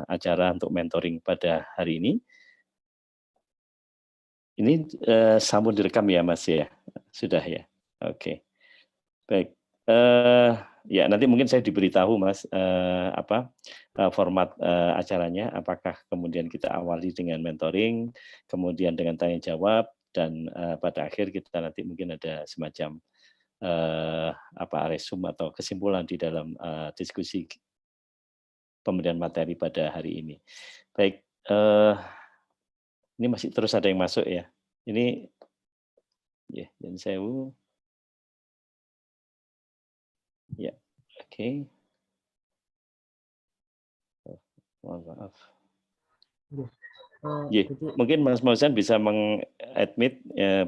acara untuk mentoring pada hari ini. Ini sambung direkam ya Mas ya? Sudah ya? Oke. Baik. Ya nanti mungkin saya diberitahu Mas format acaranya, apakah kemudian kita awali dengan mentoring, kemudian dengan tanya jawab, dan pada akhir kita nanti mungkin ada semacam resume atau kesimpulan di dalam diskusi pemberian materi pada hari ini. Baik, ini masih terus ada yang masuk ya. Ini ya, dan sewu. Ya, oke. Mohon maaf. Mungkin Mas Mauzan bisa meng-admit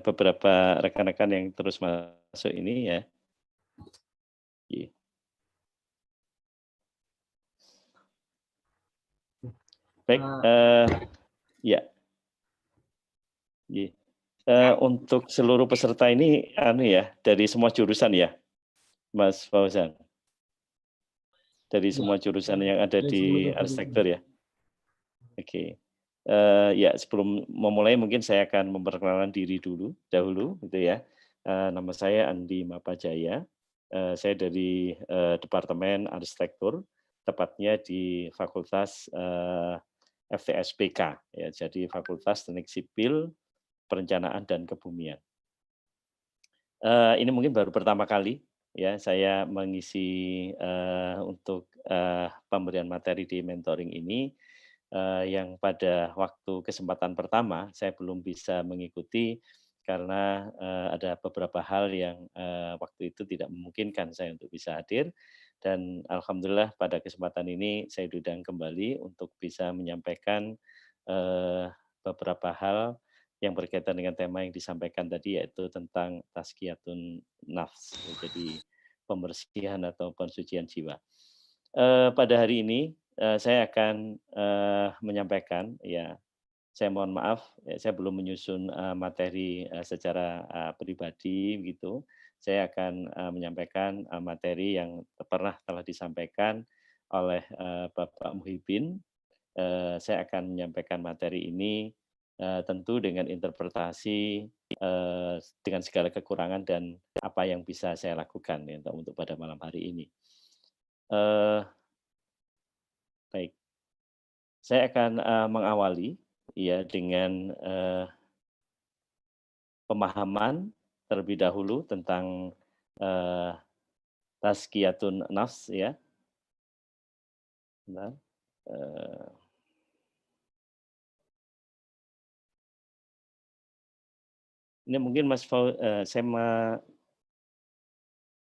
beberapa rekan-rekan yang terus masuk ini ya. Baik, ya. Untuk seluruh peserta ini dari semua jurusan ya, Mas Fauzan? Dari semua jurusan yang ada di arsitektur ya? Oke. Ya sebelum memulai mungkin saya akan memperkenalkan diri dahulu gitu ya. Nama saya Andi Mapajaya. Saya dari Departemen Arsitektur, tepatnya di Fakultas FTSPK ya. Jadi Fakultas Teknik Sipil, Perencanaan dan Kebumian. Ini mungkin baru pertama kali ya saya mengisi untuk pemberian materi di mentoring ini. Yang pada waktu kesempatan pertama saya belum bisa mengikuti karena ada beberapa hal yang waktu itu tidak memungkinkan saya untuk bisa hadir, dan alhamdulillah pada kesempatan ini saya diundang kembali untuk bisa menyampaikan beberapa hal yang berkaitan dengan tema yang disampaikan tadi, yaitu tentang tazkiyatun nafs, jadi pembersihan atau pensucian jiwa. Pada hari ini saya akan menyampaikan ya, saya mohon maaf ya, saya belum menyusun materi secara pribadi gitu. Saya akan menyampaikan materi yang telah disampaikan oleh Bapak Muhyiddin. Saya akan menyampaikan materi ini tentu dengan interpretasi dengan segala kekurangan dan apa yang bisa saya lakukan ya, untuk pada malam hari ini. Baik, saya akan mengawali ya dengan pemahaman terlebih dahulu tentang tazkiyatun nafs ya. Nah, ini mungkin Mas saya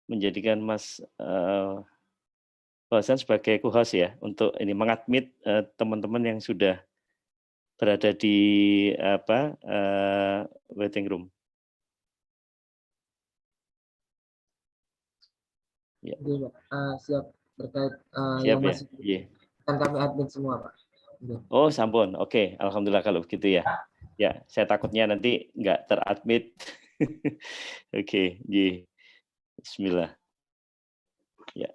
menjadikan Mas Fauzan sebagai co-host ya, untuk ini mengadmit teman-teman yang sudah berada di waiting room. Ya. Siap terkait siap yang ya? masih kan kami admin semua Pak. Oh sampun, oke, alhamdulillah kalau begitu ya. Ya, saya takutnya nanti nggak teradmit. Oke, Bismillah. Ya.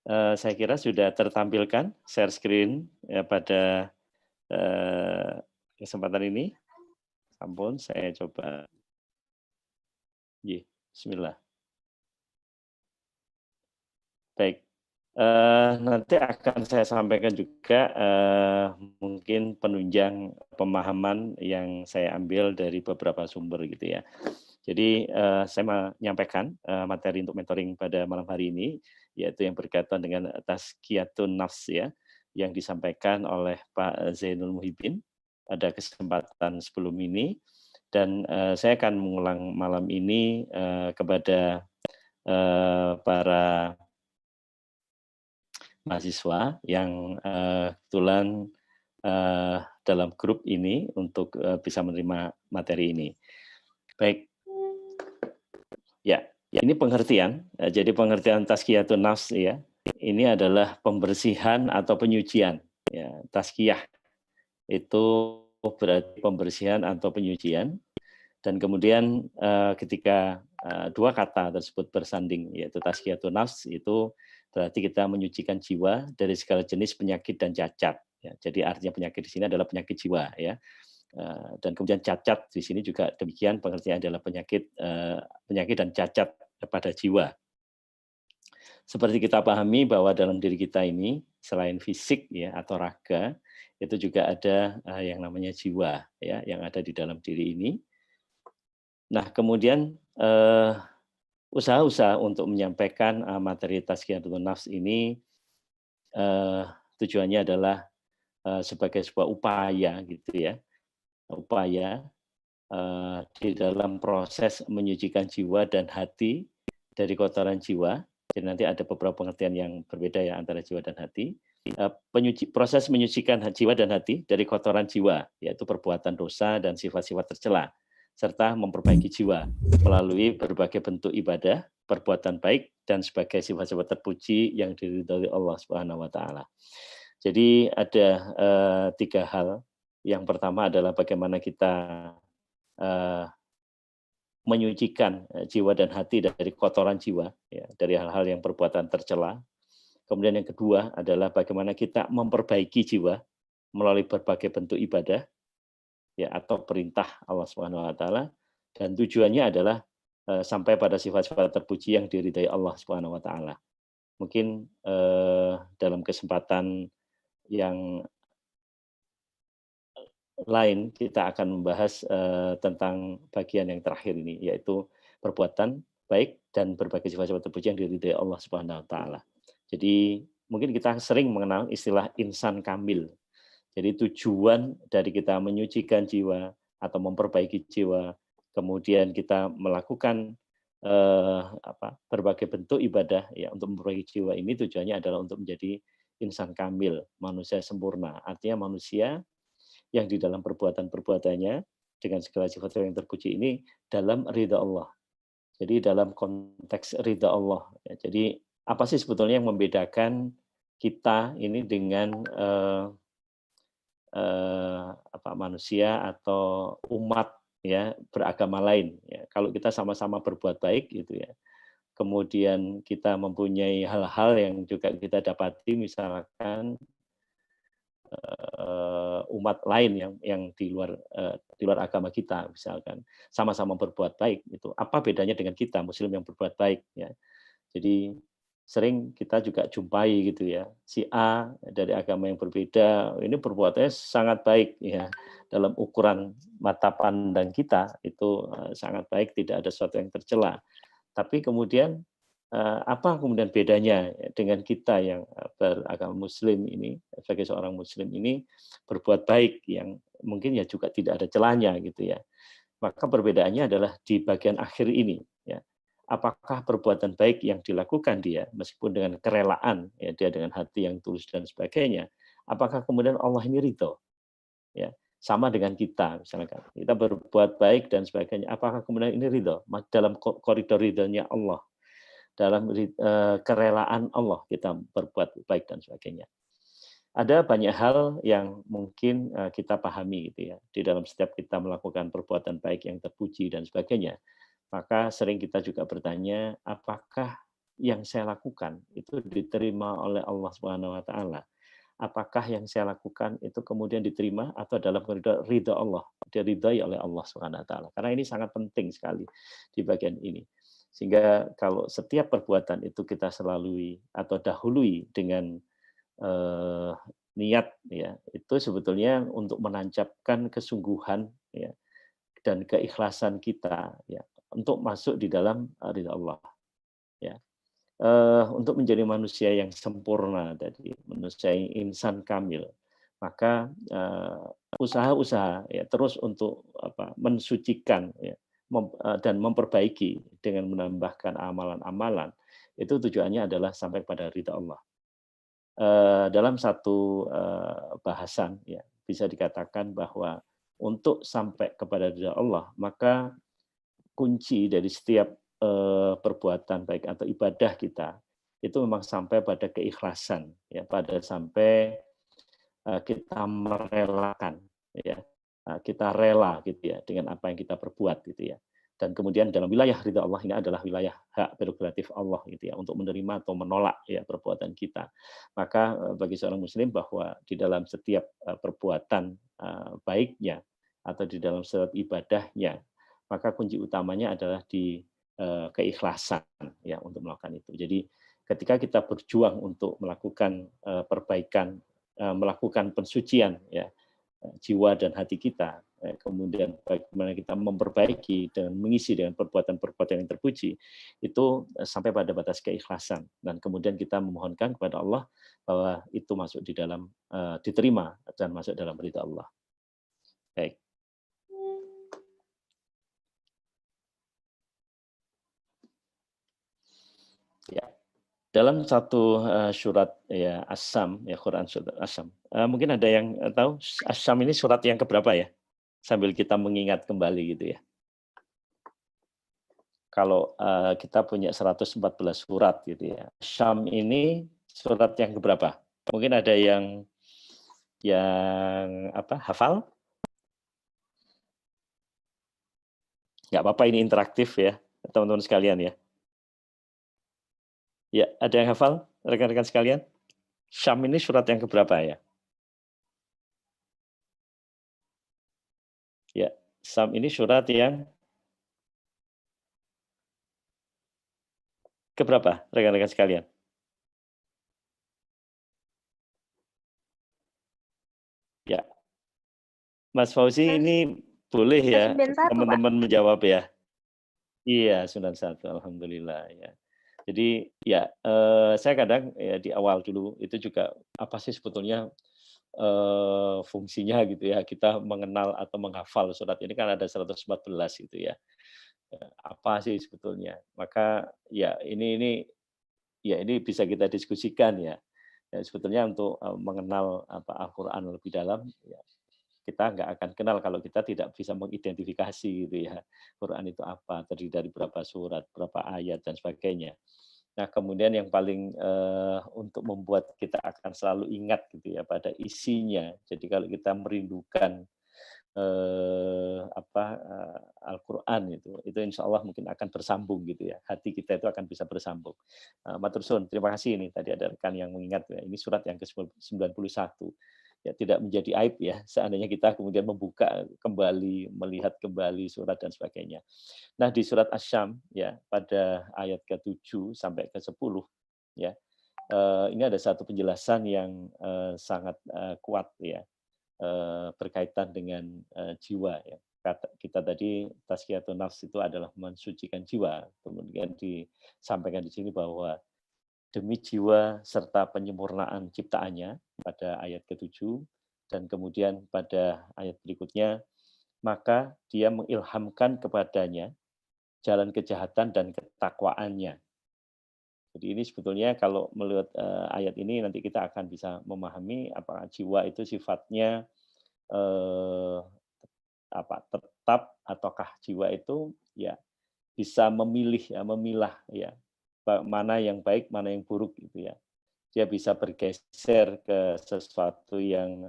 Saya kira sudah tertampilkan share screen ya, pada kesempatan ini. Sampun, saya coba. Bismillah. Baik. Nanti akan saya sampaikan juga mungkin penunjang pemahaman yang saya ambil dari beberapa sumber gitu ya. Jadi saya menyampaikan materi untuk mentoring pada malam hari ini, yaitu yang berkaitan dengan tazkiyatun nafs ya, yang disampaikan oleh Pak Zainul Muhyiddin pada kesempatan sebelum ini, dan saya akan mengulang malam ini kepada para mahasiswa yang kebetulan dalam grup ini untuk bisa menerima materi ini. Baik, ya ini pengertian. Jadi pengertian tazkiyatun nafs ya, ini adalah pembersihan atau penyucian. Ya, tazkiyah itu berarti pembersihan atau penyucian. Dan kemudian ketika dua kata tersebut bersanding, yaitu tazkiyatun nafs, itu Berarti kita menyucikan jiwa dari segala jenis penyakit dan cacat. Ya, jadi artinya penyakit di sini adalah penyakit jiwa, ya. Dan kemudian cacat di sini juga demikian pengertian adalah penyakit dan cacat pada jiwa. Seperti kita pahami bahwa dalam diri kita ini selain fisik ya atau raga, itu juga ada yang namanya jiwa ya yang ada di dalam diri ini. Nah, kemudian usaha-usaha untuk menyampaikan materi tazkiyatun nafs ini eh, tujuannya adalah sebagai sebuah upaya gitu ya, upaya di dalam proses menyucikan jiwa dan hati dari kotoran jiwa. Jadi nanti ada beberapa pengertian yang berbeda ya antara jiwa dan hati. Proses menyucikan jiwa dan hati dari kotoran jiwa, yaitu perbuatan dosa dan sifat-sifat tercela, serta memperbaiki jiwa melalui berbagai bentuk ibadah, perbuatan baik, dan sebagai sifat-sifat terpuji yang diridhoi Allah Subhanahu wa Ta'ala. Jadi ada 3 hal. Yang pertama adalah bagaimana kita menyucikan jiwa dan hati dari kotoran jiwa, ya, dari hal-hal yang perbuatan tercela. Kemudian yang kedua adalah bagaimana kita memperbaiki jiwa melalui berbagai bentuk ibadah, ya, atau perintah Allah Subhanahu Wa Taala. Dan tujuannya adalah sampai pada sifat-sifat terpuji yang diridai Allah Subhanahu Wa Taala. Mungkin dalam kesempatan yang lain kita akan membahas tentang bagian yang terakhir ini, yaitu perbuatan baik dan berbagai sifat-sifat terpuji yang diridhai Allah Subhanahu wa taala. Jadi mungkin kita sering mengenal istilah insan kamil. Jadi tujuan dari kita menyucikan jiwa atau memperbaiki jiwa, kemudian kita melakukan berbagai bentuk ibadah ya untuk memperbaiki jiwa ini tujuannya adalah untuk menjadi insan kamil, manusia sempurna. Artinya manusia yang di dalam perbuatan-perbuatannya dengan segala sifat yang terpuji ini dalam ridha Allah. Jadi dalam konteks ridha Allah. Ya, jadi apa sih sebetulnya yang membedakan kita ini dengan manusia atau umat ya beragama lain? Ya, kalau kita sama-sama berbuat baik gitu ya, kemudian kita mempunyai hal-hal yang juga kita dapati misalkan umat lain yang di luar agama kita misalkan sama-sama berbuat baik itu apa bedanya dengan kita muslim yang berbuat baik ya. Jadi sering kita juga jumpai gitu ya si A dari agama yang berbeda ini perbuatannya sangat baik ya dalam ukuran mata pandang kita itu sangat baik tidak ada sesuatu yang tercela tapi kemudian apa kemudian bedanya dengan kita yang beragama Muslim ini, sebagai seorang Muslim ini berbuat baik yang mungkin ya juga tidak ada celahnya gitu ya. Maka perbedaannya adalah di bagian akhir ini ya. Apakah perbuatan baik yang dilakukan dia meskipun dengan kerelaan ya dia dengan hati yang tulus dan sebagainya, apakah kemudian Allah ini ridho ya. Sama dengan kita misalkan kita berbuat baik dan sebagainya, apakah kemudian ini ridho dalam koridor ridhonya Allah dalam kerelaan Allah kita berbuat baik dan sebagainya. Ada banyak hal yang mungkin kita pahami gitu ya di dalam setiap kita melakukan perbuatan baik yang terpuji dan sebagainya. Maka sering kita juga bertanya, apakah yang saya lakukan itu diterima oleh Allah Subhanahu wa taala? Apakah yang saya lakukan itu kemudian diterima atau dalam koridor ridha Allah, diridhai oleh Allah Subhanahu wa taala. Karena ini sangat penting sekali di bagian ini. Sehingga kalau setiap perbuatan itu kita selalui atau dahului dengan eh, niat ya, itu sebetulnya untuk menancapkan kesungguhan ya dan keikhlasan kita ya untuk masuk di dalam ridha Allah ya. Untuk menjadi manusia yang sempurna tadi, manusia yang insan kamil, maka usaha-usaha ya terus untuk mensucikan ya dan memperbaiki dengan menambahkan amalan-amalan itu tujuannya adalah sampai pada ridha Allah. Dalam satu bahasan ya bisa dikatakan bahwa untuk sampai kepada ridha Allah maka kunci dari setiap perbuatan baik atau ibadah kita itu memang sampai pada keikhlasan ya pada sampai kita merelakan ya kita rela gitu ya dengan apa yang kita perbuat gitu ya Dan kemudian dalam wilayah ridha Allah ini adalah wilayah hak prerogatif Allah gitu ya untuk menerima atau menolak ya perbuatan kita. Maka bagi seorang muslim bahwa di dalam setiap perbuatan baiknya atau di dalam setiap ibadahnya, maka kunci utamanya adalah di keikhlasan ya untuk melakukan itu. Jadi ketika kita berjuang untuk melakukan perbaikan, melakukan pensucian ya jiwa dan hati kita, kemudian bagaimana kita memperbaiki dan mengisi dengan perbuatan-perbuatan yang terpuji, itu sampai pada batas keikhlasan. Dan kemudian kita memohonkan kepada Allah bahwa itu masuk di dalam, diterima dan masuk dalam ridha Allah. Baik. Ya. Dalam satu surat ya As-Sam, ya Quran surat As-Sam. Mungkin ada yang tahu As-Sam ini surat yang keberapa ya? Sambil kita mengingat kembali gitu ya. Kalau kita punya 114 surat gitu ya. Syam ini surat yang keberapa? Mungkin ada yang hafal? Nggak apa-apa, ini interaktif ya, teman-teman sekalian ya. Ya, ada yang hafal rekan-rekan sekalian? Syam ini surat yang keberapa ya? Ya, Syam ini surat yang keberapa rekan-rekan sekalian? Ya, Mas Fauzi ini boleh ya teman-teman menjawab ya? Iya, 91, alhamdulillah ya. Jadi ya, saya kadang ya di awal dulu itu juga apa sih sebetulnya, fungsinya gitu ya, kita mengenal atau menghafal surat ini kan ada 114 gitu ya. Apa sih sebetulnya? Maka ya ini bisa kita diskusikan ya. Ya sebetulnya untuk, mengenal Al-Qur'an lebih dalam ya kita nggak akan kenal kalau kita tidak bisa mengidentifikasi gitu ya, Quran itu apa, terdiri dari berapa surat, berapa ayat, dan sebagainya. Nah, kemudian yang paling, untuk membuat kita akan selalu ingat gitu ya pada isinya. Jadi kalau kita merindukan, Al-Qur'an itu insya Allah mungkin akan bersambung gitu ya, hati kita itu akan bisa bersambung. Matur suwun, terima kasih ini tadi ada rekan yang mengingat ya, ini surat yang ke-91. Ya tidak menjadi aib ya, seandainya kita kemudian membuka kembali, melihat kembali surat dan sebagainya. Nah, di surat Asy-Syam ya, pada ayat ke-7 sampai ke-10 ya, ini ada satu penjelasan yang, sangat, kuat ya, berkaitan dengan, jiwa ya. Kita tadi tazkiyatun nafs itu adalah mensucikan jiwa, kemudian disampaikan di sini bahwa demi jiwa serta penyempurnaan ciptaannya pada ayat ke-7 dan kemudian pada ayat berikutnya, maka dia mengilhamkan kepadanya jalan kejahatan dan ketakwaannya. Jadi ini sebetulnya kalau melihat ayat ini nanti kita akan bisa memahami apakah jiwa itu sifatnya eh, tetap ataukah jiwa itu ya bisa memilih ya, memilah ya mana yang baik, mana yang buruk gitu ya. Dia bisa bergeser ke sesuatu yang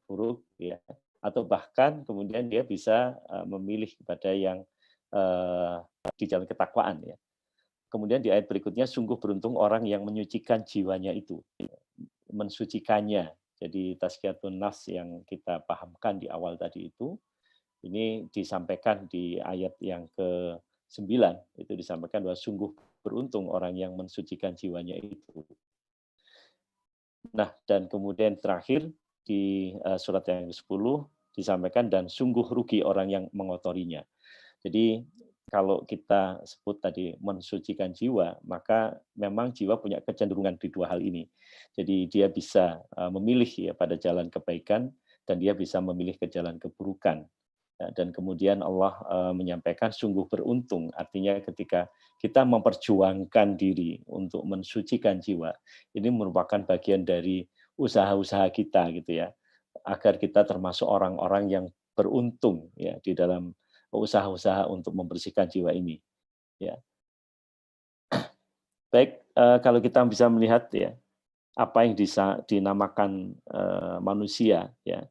buruk ya, atau bahkan kemudian dia bisa memilih kepada yang di jalan ketakwaan ya. Kemudian di ayat berikutnya, sungguh beruntung orang yang menyucikan jiwanya itu, mensucikannya. Jadi tazkiyatun nafs yang kita pahamkan di awal tadi itu, ini disampaikan di ayat yang ke-9, itu disampaikan bahwa sungguh beruntung orang yang mensucikan jiwanya itu. Nah, dan kemudian terakhir di surat yang ke-10 disampaikan dan sungguh rugi orang yang mengotorinya. Jadi kalau kita sebut tadi mensucikan jiwa, maka memang jiwa punya kecenderungan di dua hal ini. Jadi dia bisa memilih ya pada jalan kebaikan dan dia bisa memilih ke jalan keburukan. Ya, dan kemudian Allah menyampaikan sungguh beruntung, artinya ketika kita memperjuangkan diri untuk mensucikan jiwa, ini merupakan bagian dari usaha-usaha kita gitu ya, agar kita termasuk orang-orang yang beruntung ya di dalam usaha-usaha untuk membersihkan jiwa ini. Ya, baik kalau kita bisa melihat ya apa yang dinamakan manusia ya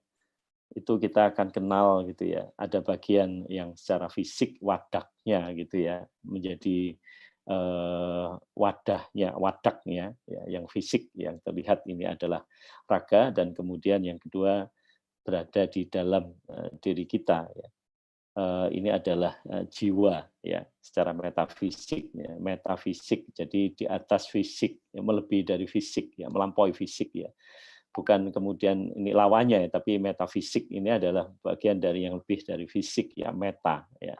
itu kita akan kenal gitu ya. Ada bagian yang secara fisik wadaknya gitu ya, menjadi wadaknya ya, yang fisik yang terlihat ini adalah raga, dan kemudian yang kedua berada di dalam diri kita ya. Ini adalah jiwa ya, secara metafisik ya, metafisik, jadi di atas fisik, ya, melebihi dari fisik ya, melampaui fisik ya. Bukan kemudian ini lawannya ya, tapi metafisik ini adalah bagian dari yang lebih dari fisik ya, meta ya,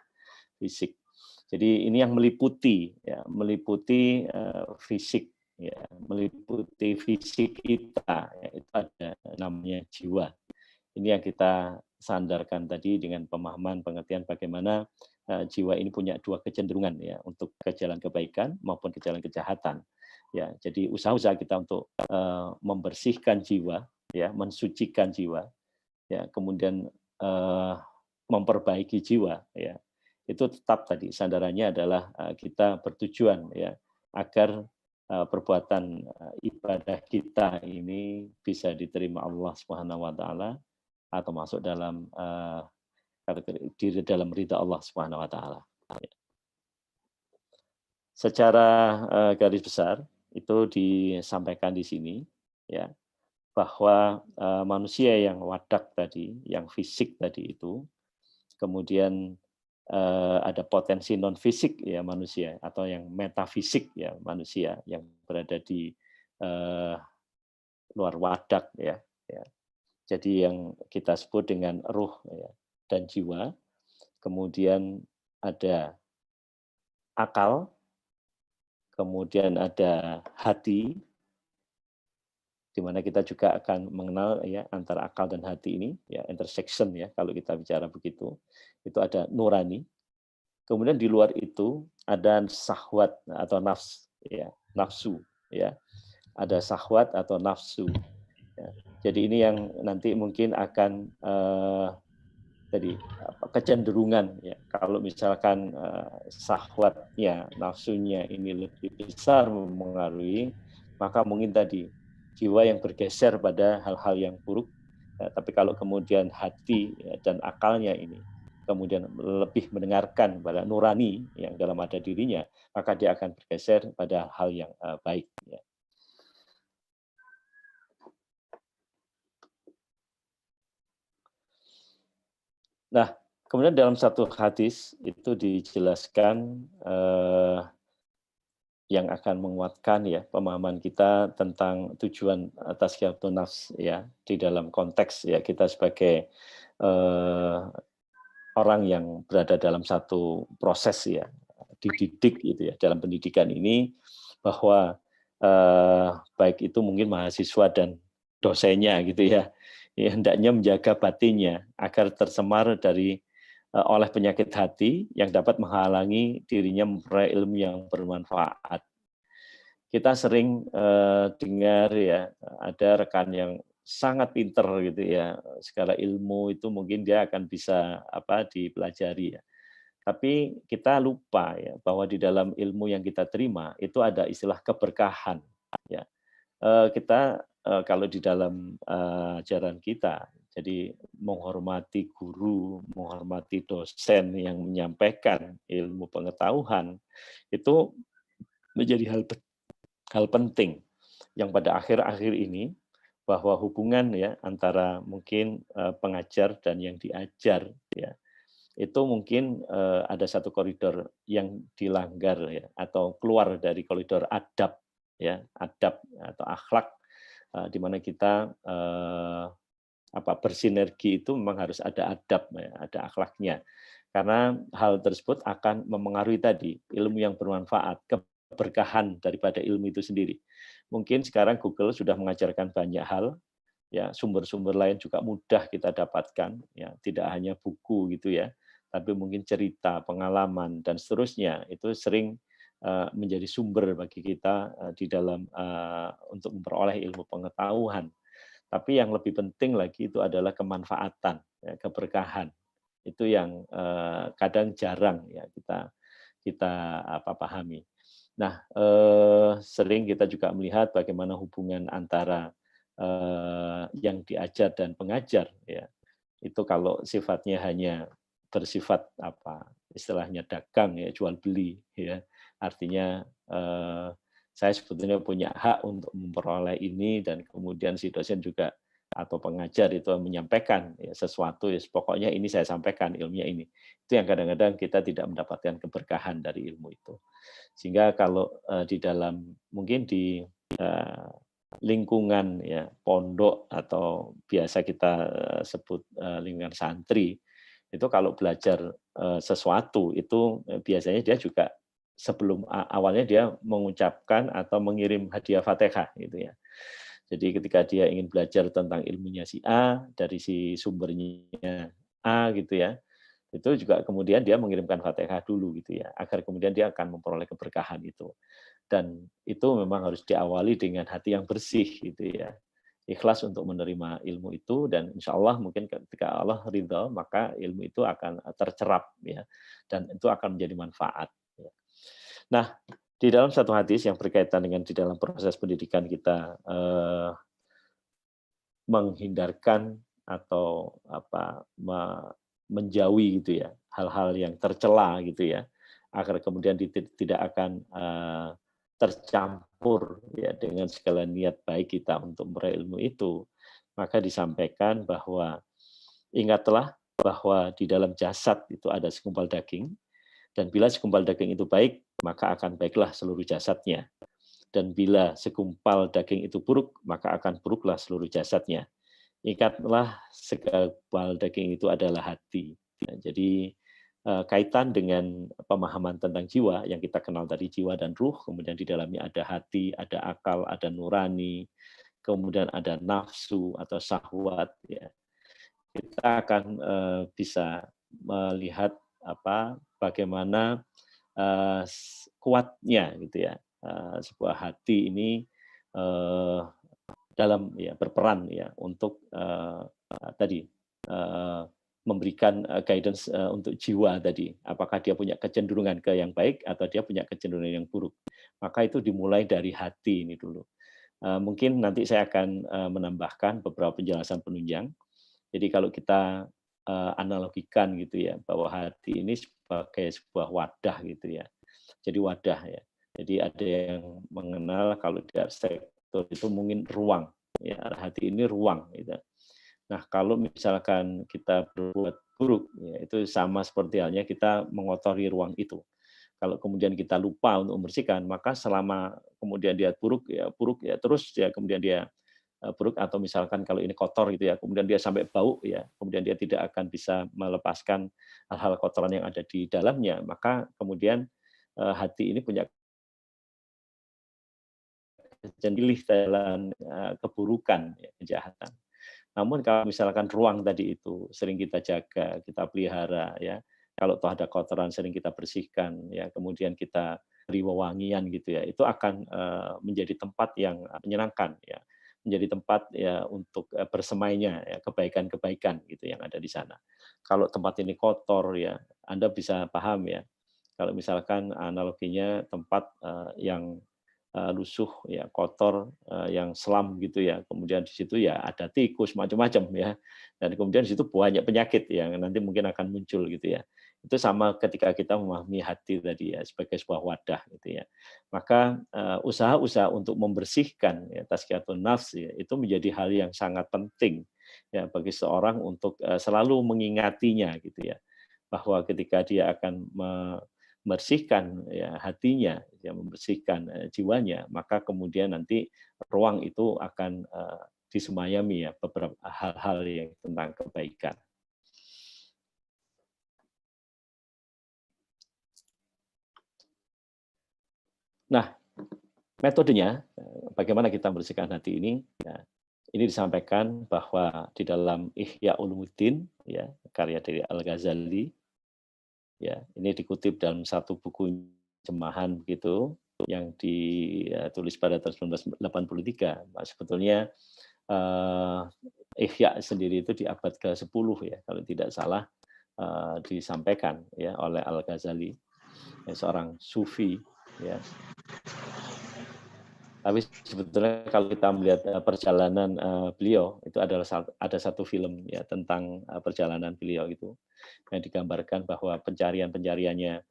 fisik. Jadi ini yang meliputi ya, meliputi fisik ya, meliputi fisik kita ya, itu ada namanya jiwa. Ini yang kita sandarkan tadi dengan pemahaman pengertian bagaimana jiwa ini punya dua kecenderungan ya, untuk ke jalan kebaikan maupun ke jalan kejahatan. Ya, jadi usaha-usaha kita untuk membersihkan jiwa, ya, mensucikan jiwa, ya, kemudian memperbaiki jiwa, ya, itu tetap tadi sandarannya adalah kita bertujuan ya agar perbuatan ibadah kita ini bisa diterima Allah Subhanahu Wa Taala atau masuk dalam kategori di dalam ridha Allah Subhanahu Wa Taala. Secara garis besar itu disampaikan di sini ya, bahwa manusia yang wadak tadi, yang fisik tadi itu, kemudian ada potensi non fisik ya manusia, atau yang metafisik ya manusia yang berada di luar wadak ya. Ya. Jadi yang kita sebut dengan ruh ya, dan jiwa, kemudian ada akal, kemudian ada hati, di mana kita juga akan mengenal ya antara akal dan hati ini ya, intersection ya kalau kita bicara begitu. Itu ada nurani. Kemudian di luar itu ada syahwat atau nafsu ya. Ada syahwat atau nafsu. Ya. Jadi ini yang nanti mungkin akan jadi kecenderungan ya. Kalau misalkan syahwatnya, nafsunya ini lebih besar mempengaruhi, maka mungkin tadi jiwa yang bergeser pada hal-hal yang buruk. Ya, tapi kalau kemudian hati ya, dan akalnya ini kemudian lebih mendengarkan pada nurani yang dalam ada dirinya, maka dia akan bergeser pada hal yang baik. Ya. Nah, kemudian dalam satu hadis itu dijelaskan yang akan menguatkan ya pemahaman kita tentang tujuan tazkiyatun nafs ya, di dalam konteks ya kita sebagai orang yang berada dalam satu proses ya, dididik gitu ya, dalam pendidikan ini, bahwa baik itu mungkin mahasiswa dan dosennya gitu ya, ya hendaknya menjaga batinnya agar tercemar dari oleh penyakit hati yang dapat menghalangi dirinya memperoleh ilmu yang bermanfaat. Kita sering dengar ya, ada rekan yang sangat pinter gitu ya, segala ilmu itu mungkin dia akan bisa dipelajari ya. Tapi kita lupa ya bahwa di dalam ilmu yang kita terima itu ada istilah keberkahan ya. Kita kalau di dalam ajaran kita, jadi menghormati guru, menghormati dosen yang menyampaikan ilmu pengetahuan, itu menjadi hal penting yang pada akhir-akhir ini, bahwa hubungan ya antara mungkin pengajar dan yang diajar ya, itu mungkin ada satu koridor yang dilanggar ya, atau keluar dari koridor adab ya, adab atau akhlak, di mana kita bersinergi itu memang harus ada adab ya, ada akhlaknya. Karena hal tersebut akan memengaruhi tadi ilmu yang bermanfaat, keberkahan daripada ilmu itu sendiri. Mungkin sekarang Google sudah mengajarkan banyak hal, ya sumber-sumber lain juga mudah kita dapatkan, ya tidak hanya buku gitu ya, tapi mungkin cerita, pengalaman dan seterusnya itu sering menjadi sumber bagi kita di dalam untuk memperoleh ilmu pengetahuan. Tapi yang lebih penting lagi itu adalah kemanfaatan, ya, keberkahan. Itu yang kadang jarang ya kita kita pahami. Nah, sering kita juga melihat bagaimana hubungan antara yang diajar dan pengajar ya. Itu kalau sifatnya hanya bersifat apa istilahnya dagang ya, jual beli ya. Artinya saya sebetulnya punya hak untuk memperoleh ini dan kemudian si dosen juga atau pengajar itu menyampaikan ya, sesuatu ya pokoknya ini saya sampaikan ilmunya ini. Itu yang kadang-kadang kita tidak mendapatkan keberkahan dari ilmu itu. Sehingga kalau di dalam mungkin di lingkungan ya pondok atau biasa kita sebut lingkungan santri itu kalau belajar sesuatu itu biasanya dia juga sebelum awalnya dia mengucapkan atau mengirim hadiah Fatihah gitu ya. Jadi ketika dia ingin belajar tentang ilmunya si A dari si sumbernya A gitu ya, itu juga kemudian dia mengirimkan Fatihah dulu gitu ya, agar kemudian dia akan memperoleh keberkahan itu. Dan itu memang harus diawali dengan hati yang bersih gitu ya. Ikhlas untuk menerima ilmu itu dan insya Allah mungkin ketika Allah ridha maka ilmu itu akan tercerap ya dan itu akan menjadi manfaat. Ya. Nah, di dalam satu hadis yang berkaitan dengan di dalam proses pendidikan kita menghindarkan atau apa menjauhi gitu ya hal-hal yang tercela gitu ya agar kemudian tidak akan tercampur ya dengan segala niat baik kita untuk berilmu itu maka disampaikan bahwa ingatlah bahwa di dalam jasad itu ada segumpal daging dan bila segumpal daging itu baik maka akan baiklah seluruh jasadnya dan bila segumpal daging itu buruk maka akan buruklah seluruh jasadnya. Ingatlah segumpal daging itu adalah hati. Nah, jadi kaitan dengan pemahaman tentang jiwa yang kita kenal tadi jiwa dan ruh, kemudian di dalamnya ada hati, ada akal, ada nurani, kemudian ada nafsu atau syahwat. Ya. Kita akan bisa melihat apa bagaimana kuatnya gitu ya sebuah hati ini dalam ya berperan ya untuk tadi memberikan guidance untuk jiwa tadi. Apakah dia punya kecenderungan ke yang baik atau dia punya kecenderungan yang buruk. Maka itu dimulai dari hati ini dulu. Mungkin nanti saya akan menambahkan beberapa penjelasan penunjang. Jadi kalau kita analogikan gitu ya bahwa hati ini sebagai sebuah wadah gitu ya. Jadi wadah ya. Jadi ada yang mengenal kalau di arsitektur itu mungkin ruang. Ya, hati ini ruang. Gitu. Nah, kalau misalkan kita berbuat buruk, ya, itu sama seperti halnya kita mengotori ruang itu. Kalau kemudian kita lupa untuk membersihkan, maka selama kemudian dia buruk ya terus ya kemudian dia buruk atau misalkan kalau ini kotor gitu ya, kemudian dia sampai bau ya, kemudian dia tidak akan bisa melepaskan hal-hal kotoran yang ada di dalamnya, maka kemudian hati ini punya pilih dalam keburukan, ya, kejahatan. Namun kalau misalkan ruang tadi itu sering kita jaga, kita pelihara ya, kalau toh ada kotoran sering kita bersihkan ya, kemudian kita beri wewangian gitu ya, itu akan menjadi tempat yang menyenangkan ya, menjadi tempat ya untuk bersemainya ya kebaikan-kebaikan gitu yang ada di sana. Kalau tempat ini kotor ya, Anda bisa paham ya. Kalau misalkan analoginya tempat yang lusuh ya kotor yang selam gitu ya kemudian di situ ya ada tikus macam-macam ya dan kemudian di situ banyak penyakit yang nanti mungkin akan muncul gitu ya itu sama ketika kita memahami hati tadi ya sebagai sebuah wadah gitu ya maka usaha-usaha untuk membersihkan ya tazkiyatun nafs ya, itu menjadi hal yang sangat penting ya bagi seorang untuk selalu mengingatinya gitu ya bahwa ketika dia akan membersihkan ya hatinya, ya membersihkan jiwanya, maka kemudian nanti ruang itu akan disemayami ya beberapa hal-hal yang tentang kebaikan. Nah, metodenya bagaimana kita membersihkan hati ini? Ya, ini disampaikan bahwa di dalam Ihya Ulumuddin ya karya dari Al-Ghazali ya ini dikutip dalam satu buku jemahan begitu yang ditulis pada tahun 1983. Nah, sebetulnya Ihya sendiri itu di abad ke-10 ya kalau tidak salah disampaikan ya oleh Al-Ghazali, ya, seorang sufi ya. Tapi sebetulnya kalau kita melihat perjalanan beliau, itu adalah ada satu film ya tentang perjalanan beliau itu yang digambarkan bahwa pencarian-pencariannya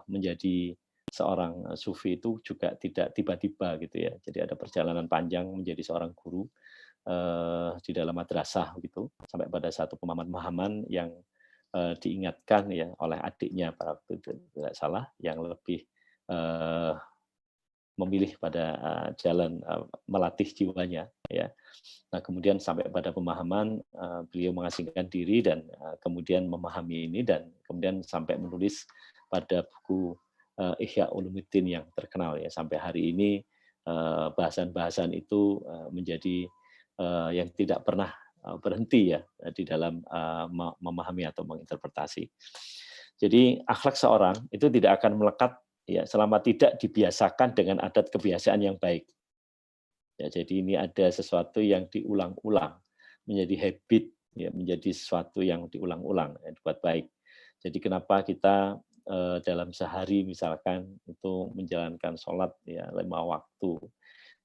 menjadi seorang sufi itu juga tidak tiba-tiba gitu ya. Jadi ada perjalanan panjang menjadi seorang guru di dalam madrasah gitu, sampai pada satu pemahaman yang diingatkan ya oleh adiknya pada waktu itu tidak salah, yang lebih eh, memilih pada jalan melatih jiwanya ya. Nah, kemudian sampai pada pemahaman beliau mengasingkan diri dan kemudian memahami ini dan kemudian sampai menulis pada buku Ihya Ulumuddin yang terkenal ya, sampai hari ini bahasan-bahasan itu menjadi yang tidak pernah berhenti ya di dalam memahami atau menginterpretasi. Jadi akhlak seorang itu tidak akan melekat ya selama tidak dibiasakan dengan adat kebiasaan yang baik. Ya, jadi ini ada sesuatu yang diulang-ulang menjadi habit, ya, menjadi sesuatu yang diulang-ulang ya, dibuat baik. Jadi kenapa kita dalam sehari misalkan itu menjalankan sholat ya 5 waktu,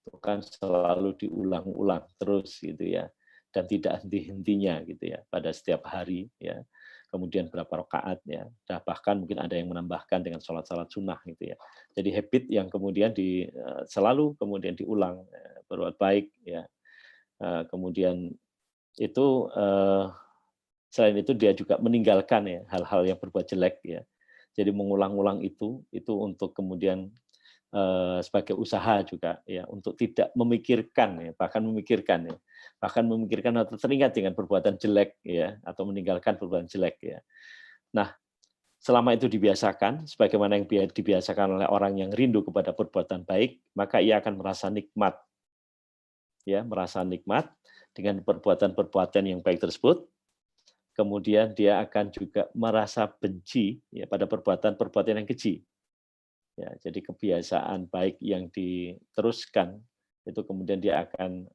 itu kan selalu diulang-ulang terus gitu ya, dan tidak henti-hentinya gitu ya pada setiap hari ya. Kemudian berapa rakaat ya, bahkan mungkin ada yang menambahkan dengan sholat-sholat sunnah gitu ya. Jadi habit yang kemudian selalu kemudian diulang, berbuat baik ya. Kemudian itu selain itu dia juga meninggalkan ya hal-hal yang berbuat jelek ya. Jadi mengulang-ulang itu untuk kemudian sebagai usaha juga ya untuk tidak memikirkan ya, bahkan memikirkan atau teringat dengan perbuatan jelek ya atau meninggalkan perbuatan jelek ya. Nah, selama itu dibiasakan sebagaimana yang dibiasakan oleh orang yang rindu kepada perbuatan baik, maka ia akan merasa nikmat ya, merasa nikmat dengan perbuatan-perbuatan yang baik tersebut. Kemudian dia akan juga merasa benci ya pada perbuatan-perbuatan yang keji. Ya, jadi kebiasaan baik yang diteruskan itu kemudian dia akan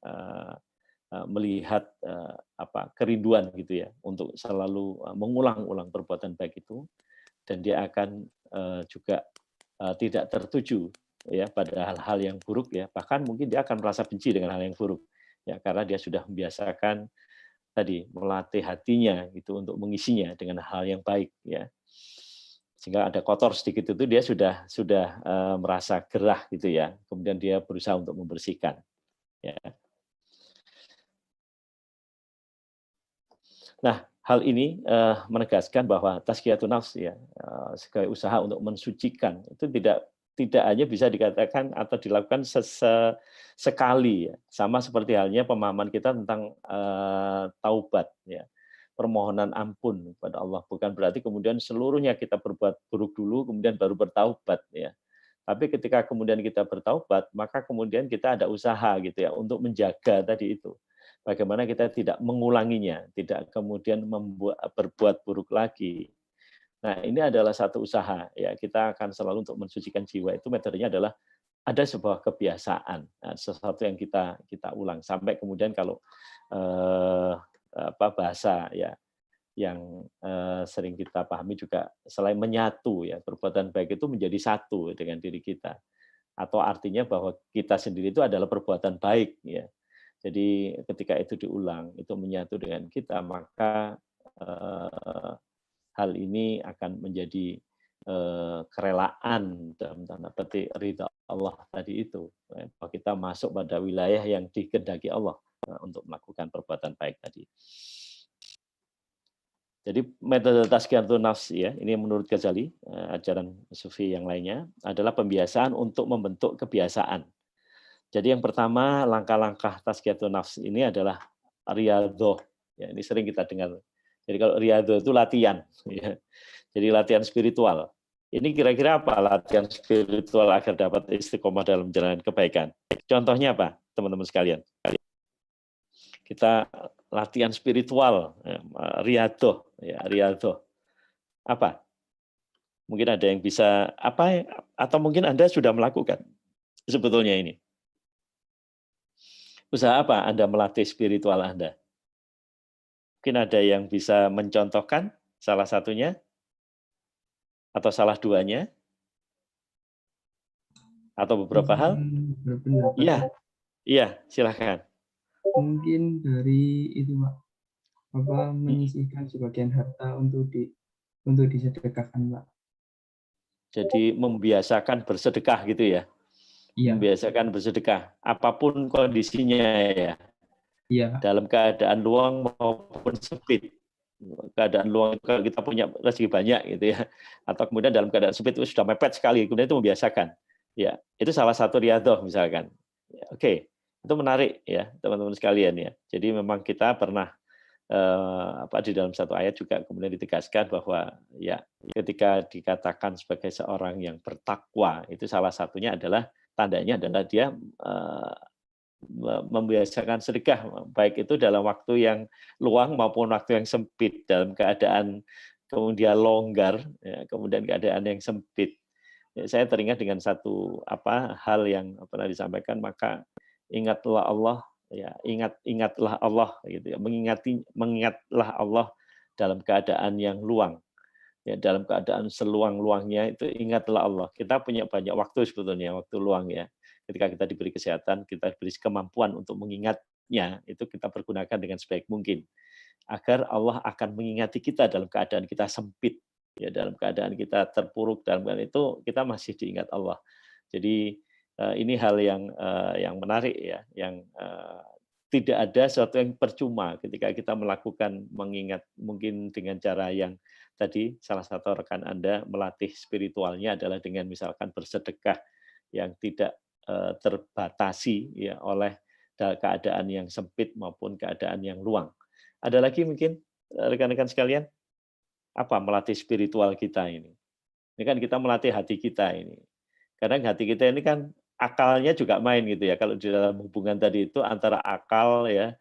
melihat kerinduan gitu ya untuk selalu mengulang-ulang perbuatan baik itu, dan dia akan juga tidak tertuju ya pada hal-hal yang buruk ya, bahkan mungkin dia akan merasa benci dengan hal yang buruk ya, karena dia sudah membiasakan tadi melatih hatinya gitu untuk mengisinya dengan hal yang baik ya, sehingga ada kotor sedikit itu dia sudah merasa gerah gitu ya, kemudian dia berusaha untuk membersihkan ya. Nah, hal ini menegaskan bahwa tazkiyatun nafs ya, sebagai usaha untuk mensucikan itu tidak hanya bisa dikatakan atau dilakukan sekali ya. Sama seperti halnya pemahaman kita tentang taubat ya. Permohonan ampun kepada Allah, bukan berarti kemudian seluruhnya kita berbuat buruk dulu kemudian baru bertaubat ya. Tapi ketika kemudian kita bertaubat, maka kemudian kita ada usaha gitu ya untuk menjaga tadi itu. Bagaimana kita tidak mengulanginya, tidak kemudian berbuat buruk lagi. Nah, ini adalah satu usaha ya. Kita akan selalu untuk mensucikan jiwa itu metodenya adalah ada sebuah kebiasaan, sesuatu yang kita ulang sampai kemudian kalau bahasa ya yang sering kita pahami juga selain menyatu ya, perbuatan baik itu menjadi satu dengan diri kita. Atau artinya bahwa kita sendiri itu adalah perbuatan baik ya. Jadi ketika itu diulang, itu menyatu dengan kita, maka hal ini akan menjadi kerelaan dalam tanda petik ridha Allah tadi itu. Bahwa kita masuk pada wilayah yang dikehendaki Allah untuk melakukan perbuatan baik tadi. Jadi metode tazkiyatun nafs ya, ini menurut Ghazali, ajaran sufi yang lainnya, adalah pembiasaan untuk membentuk kebiasaan. Jadi yang pertama, langkah-langkah tazkiyatun nafs ini adalah riyadhah. Ya, ini sering kita dengar. Jadi kalau riyadhah itu latihan. Ya. Jadi latihan spiritual. Ini kira-kira apa latihan spiritual agar dapat istiqomah dalam menjalankan kebaikan? Contohnya apa, teman-teman sekalian? Kita latihan spiritual, riyadhah, ya, riyadhah. Apa? Mungkin ada yang bisa apa atau mungkin Anda sudah melakukan sebetulnya ini. Usaha apa Anda melatih spiritual Anda? Mungkin ada yang bisa mencontohkan salah satunya atau salah duanya? atau beberapa izin hal? berpendapat Iya, Pak. iya, silakan. Mungkin dari itu Pak, apa menyisihkan sebagian harta untuk disedekahkan Pak. Jadi membiasakan bersedekah gitu ya. Iya, Membiasakan bersedekah apapun kondisinya ya. iya, Dalam keadaan luang maupun sempit. Keadaan luang kalau kita punya rezeki banyak gitu ya, atau kemudian dalam keadaan sempit itu sudah mepet sekali, kemudian itu membiasakan. Ya, itu salah satu riyadhah misalkan. Ya, oke, itu menarik ya teman-teman sekalian ya. Jadi memang kita pernah di dalam satu ayat juga kemudian ditegaskan bahwa ya ketika dikatakan sebagai seorang yang bertakwa itu salah satunya adalah tandanya adalah dia membiasakan sedekah, baik itu dalam waktu yang luang maupun waktu yang sempit, dalam keadaan kemudian longgar, ya, kemudian keadaan yang sempit. Ya, saya teringat dengan satu hal yang pernah disampaikan, maka ingatlah Allah, ya ingatlah Allah, gitu ya, mengingatlah Allah dalam keadaan yang luang. Ya, dalam keadaan seluang-luangnya itu ingatlah Allah. Kita punya banyak waktu sebetulnya, waktu luang ya. Ketika kita diberi kesehatan, kita diberi kemampuan untuk mengingatnya, itu kita pergunakan dengan sebaik mungkin. Agar Allah akan mengingati kita dalam keadaan kita sempit, ya dalam keadaan kita terpuruk, dalam keadaan itu kita masih diingat Allah. Jadi ini hal yang menarik ya, yang tidak ada sesuatu yang percuma ketika kita melakukan mengingat mungkin dengan cara yang tadi salah satu rekan Anda melatih spiritualnya adalah dengan misalkan bersedekah yang tidak terbatasi ya oleh keadaan yang sempit maupun keadaan yang luang. Ada lagi mungkin rekan-rekan sekalian, apa melatih spiritual kita ini? Ini kan kita melatih hati kita ini. Kadang hati kita ini kan akalnya juga main gitu ya. Kalau di dalam hubungan tadi itu antara akal ya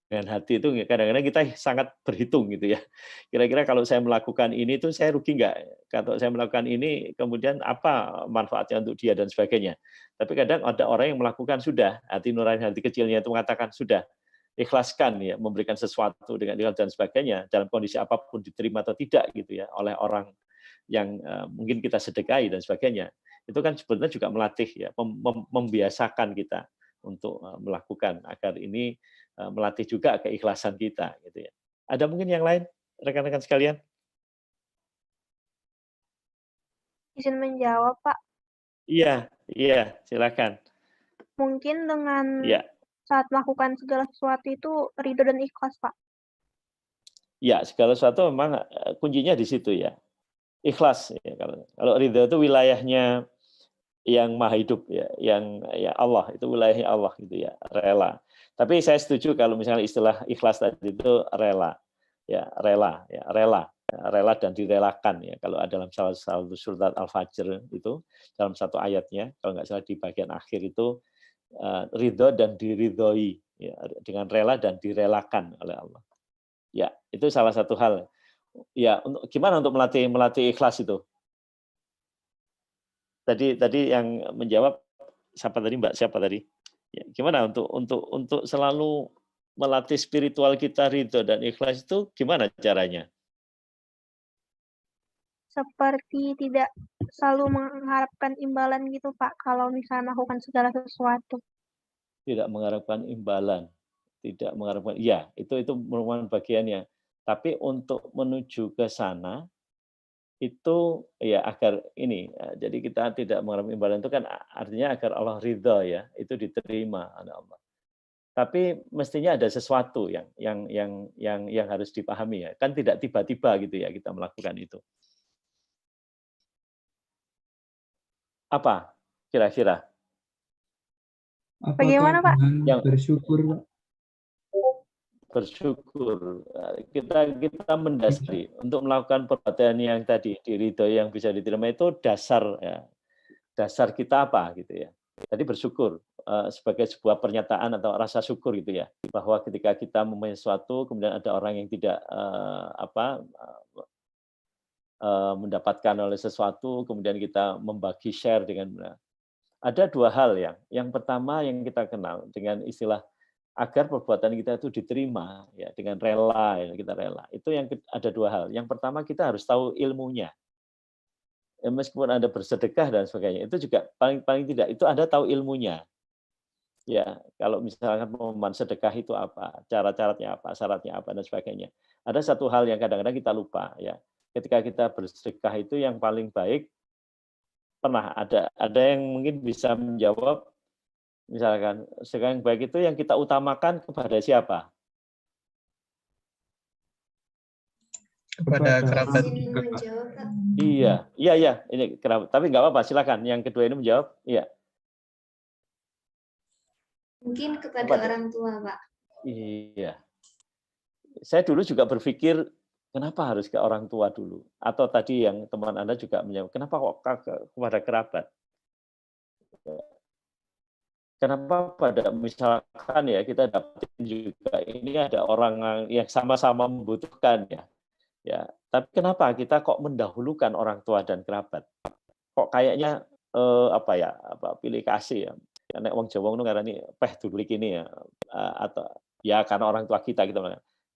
dengan hati itu kadang-kadang kita sangat berhitung gitu ya. Kira-kira kalau saya melakukan ini tuh saya rugi nggak? Kalau saya melakukan ini kemudian apa manfaatnya untuk dia dan sebagainya. Tapi kadang ada orang yang melakukan sudah, hati nurani hati kecilnya itu mengatakan sudah, ikhlaskan ya, memberikan sesuatu dengan ikhlas dan sebagainya dalam kondisi apapun diterima atau tidak gitu ya oleh orang yang mungkin kita sedekahi dan sebagainya. Itu kan sebenarnya juga melatih ya, membiasakan kita untuk melakukan agar ini melatih juga keikhlasan kita gitu ya. Ada mungkin yang lain rekan-rekan sekalian? Izin menjawab, Pak. Iya, iya, silakan. Mungkin dengan Iya. saat melakukan segala sesuatu itu ridho dan ikhlas, Pak. Ya, segala sesuatu memang kuncinya di situ ya. Ikhlas ya, kalau ridho itu wilayahnya yang maha hidup ya, yang ya Allah, itu wilayahnya Allah gitu ya, rela. Tapi saya setuju kalau misalnya istilah ikhlas tadi itu rela. Ya, rela, ya, rela. Ya, rela dan direlakan ya. Kalau ada dalam salah satu surat Al-Fajr itu dalam satu ayatnya, kalau nggak salah di bagian akhir itu ridho dan diridhoi ya, dengan rela dan direlakan oleh Allah. Ya, itu salah satu hal. Ya, gimana untuk melatih ikhlas itu? Tadi yang menjawab siapa tadi, Mbak? Siapa tadi? Ya, gimana untuk selalu melatih spiritual kita ridho dan ikhlas itu gimana caranya? Seperti tidak selalu mengharapkan imbalan gitu, Pak, kalau misalnya melakukan segala sesuatu. Tidak mengharapkan imbalan, tidak mengharapkan, iya, itu merupakan bagiannya. Tapi untuk menuju ke sana itu ya agar ini, jadi kita tidak mengharapkan imbalan itu kan artinya agar Allah ridho ya, itu diterima oleh Allah. Tapi mestinya ada sesuatu yang harus dipahami ya. Kan tidak tiba-tiba gitu ya kita melakukan itu. Apa kira-kira? Apakah Bagaimana, Pak? dengan Yang bersyukur Pak? bersyukur. Kita mendasari untuk melakukan perbuatan yang tadi diridhoi yang bisa diterima itu dasar ya. Dasar kita apa gitu ya. Tadi bersyukur sebagai sebuah pernyataan atau rasa syukur gitu ya. Bahwa ketika kita mempunyai sesuatu kemudian ada orang yang tidak mendapatkan oleh sesuatu, kemudian kita membagi share dengan ada dua hal yang pertama yang kita kenal dengan istilah agar perbuatan kita itu diterima ya dengan rela ya kita rela. Itu yang ada dua hal. Yang pertama kita harus tahu ilmunya. Ya, meskipun Anda bersedekah dan sebagainya, itu juga paling tidak itu Anda tahu ilmunya. Ya, kalau misalkan pemahaman sedekah itu apa, cara-caranya apa, syaratnya apa dan sebagainya. Ada satu hal yang kadang-kadang kita lupa ya. Ketika kita bersedekah itu yang paling baik pernah ada yang mungkin bisa menjawab misalkan sedekah yang baik itu yang kita utamakan kepada siapa? Kepada kerabat. Izin menjawab, Pak. Iya, ini kerabat. Tapi nggak apa-apa, silakan. Yang kedua ini menjawab, iya. Mungkin kepada orang tua, Pak. Iya. Saya dulu juga berpikir, kenapa harus ke orang tua dulu? Atau tadi yang teman Anda juga menjawab, kenapa kok kepada kerabat? Kenapa pada misalkan ya kita dapatin juga ini ada orang yang sama-sama membutuhkan ya. Ya, tapi kenapa kita kok mendahulukan orang tua dan kerabat? Kok kayaknya pilih kasih ya. Karena wong Jawa ngono ngarani peh dulu ini ya atau ya karena orang tua kita gitu.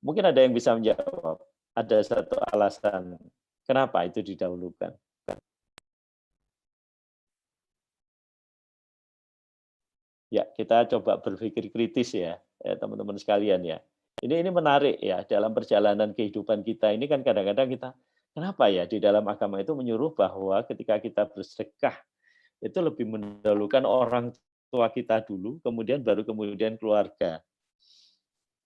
Mungkin ada yang bisa menjawab. Ada satu alasan kenapa itu didahulukan. Ya, kita coba berpikir kritis ya teman-teman sekalian ya. Ini menarik ya, dalam perjalanan kehidupan kita ini kan kadang-kadang kita, kenapa ya di dalam agama itu menyuruh bahwa ketika kita bersedekah, itu lebih mendahulukan orang tua kita dulu, kemudian kemudian keluarga.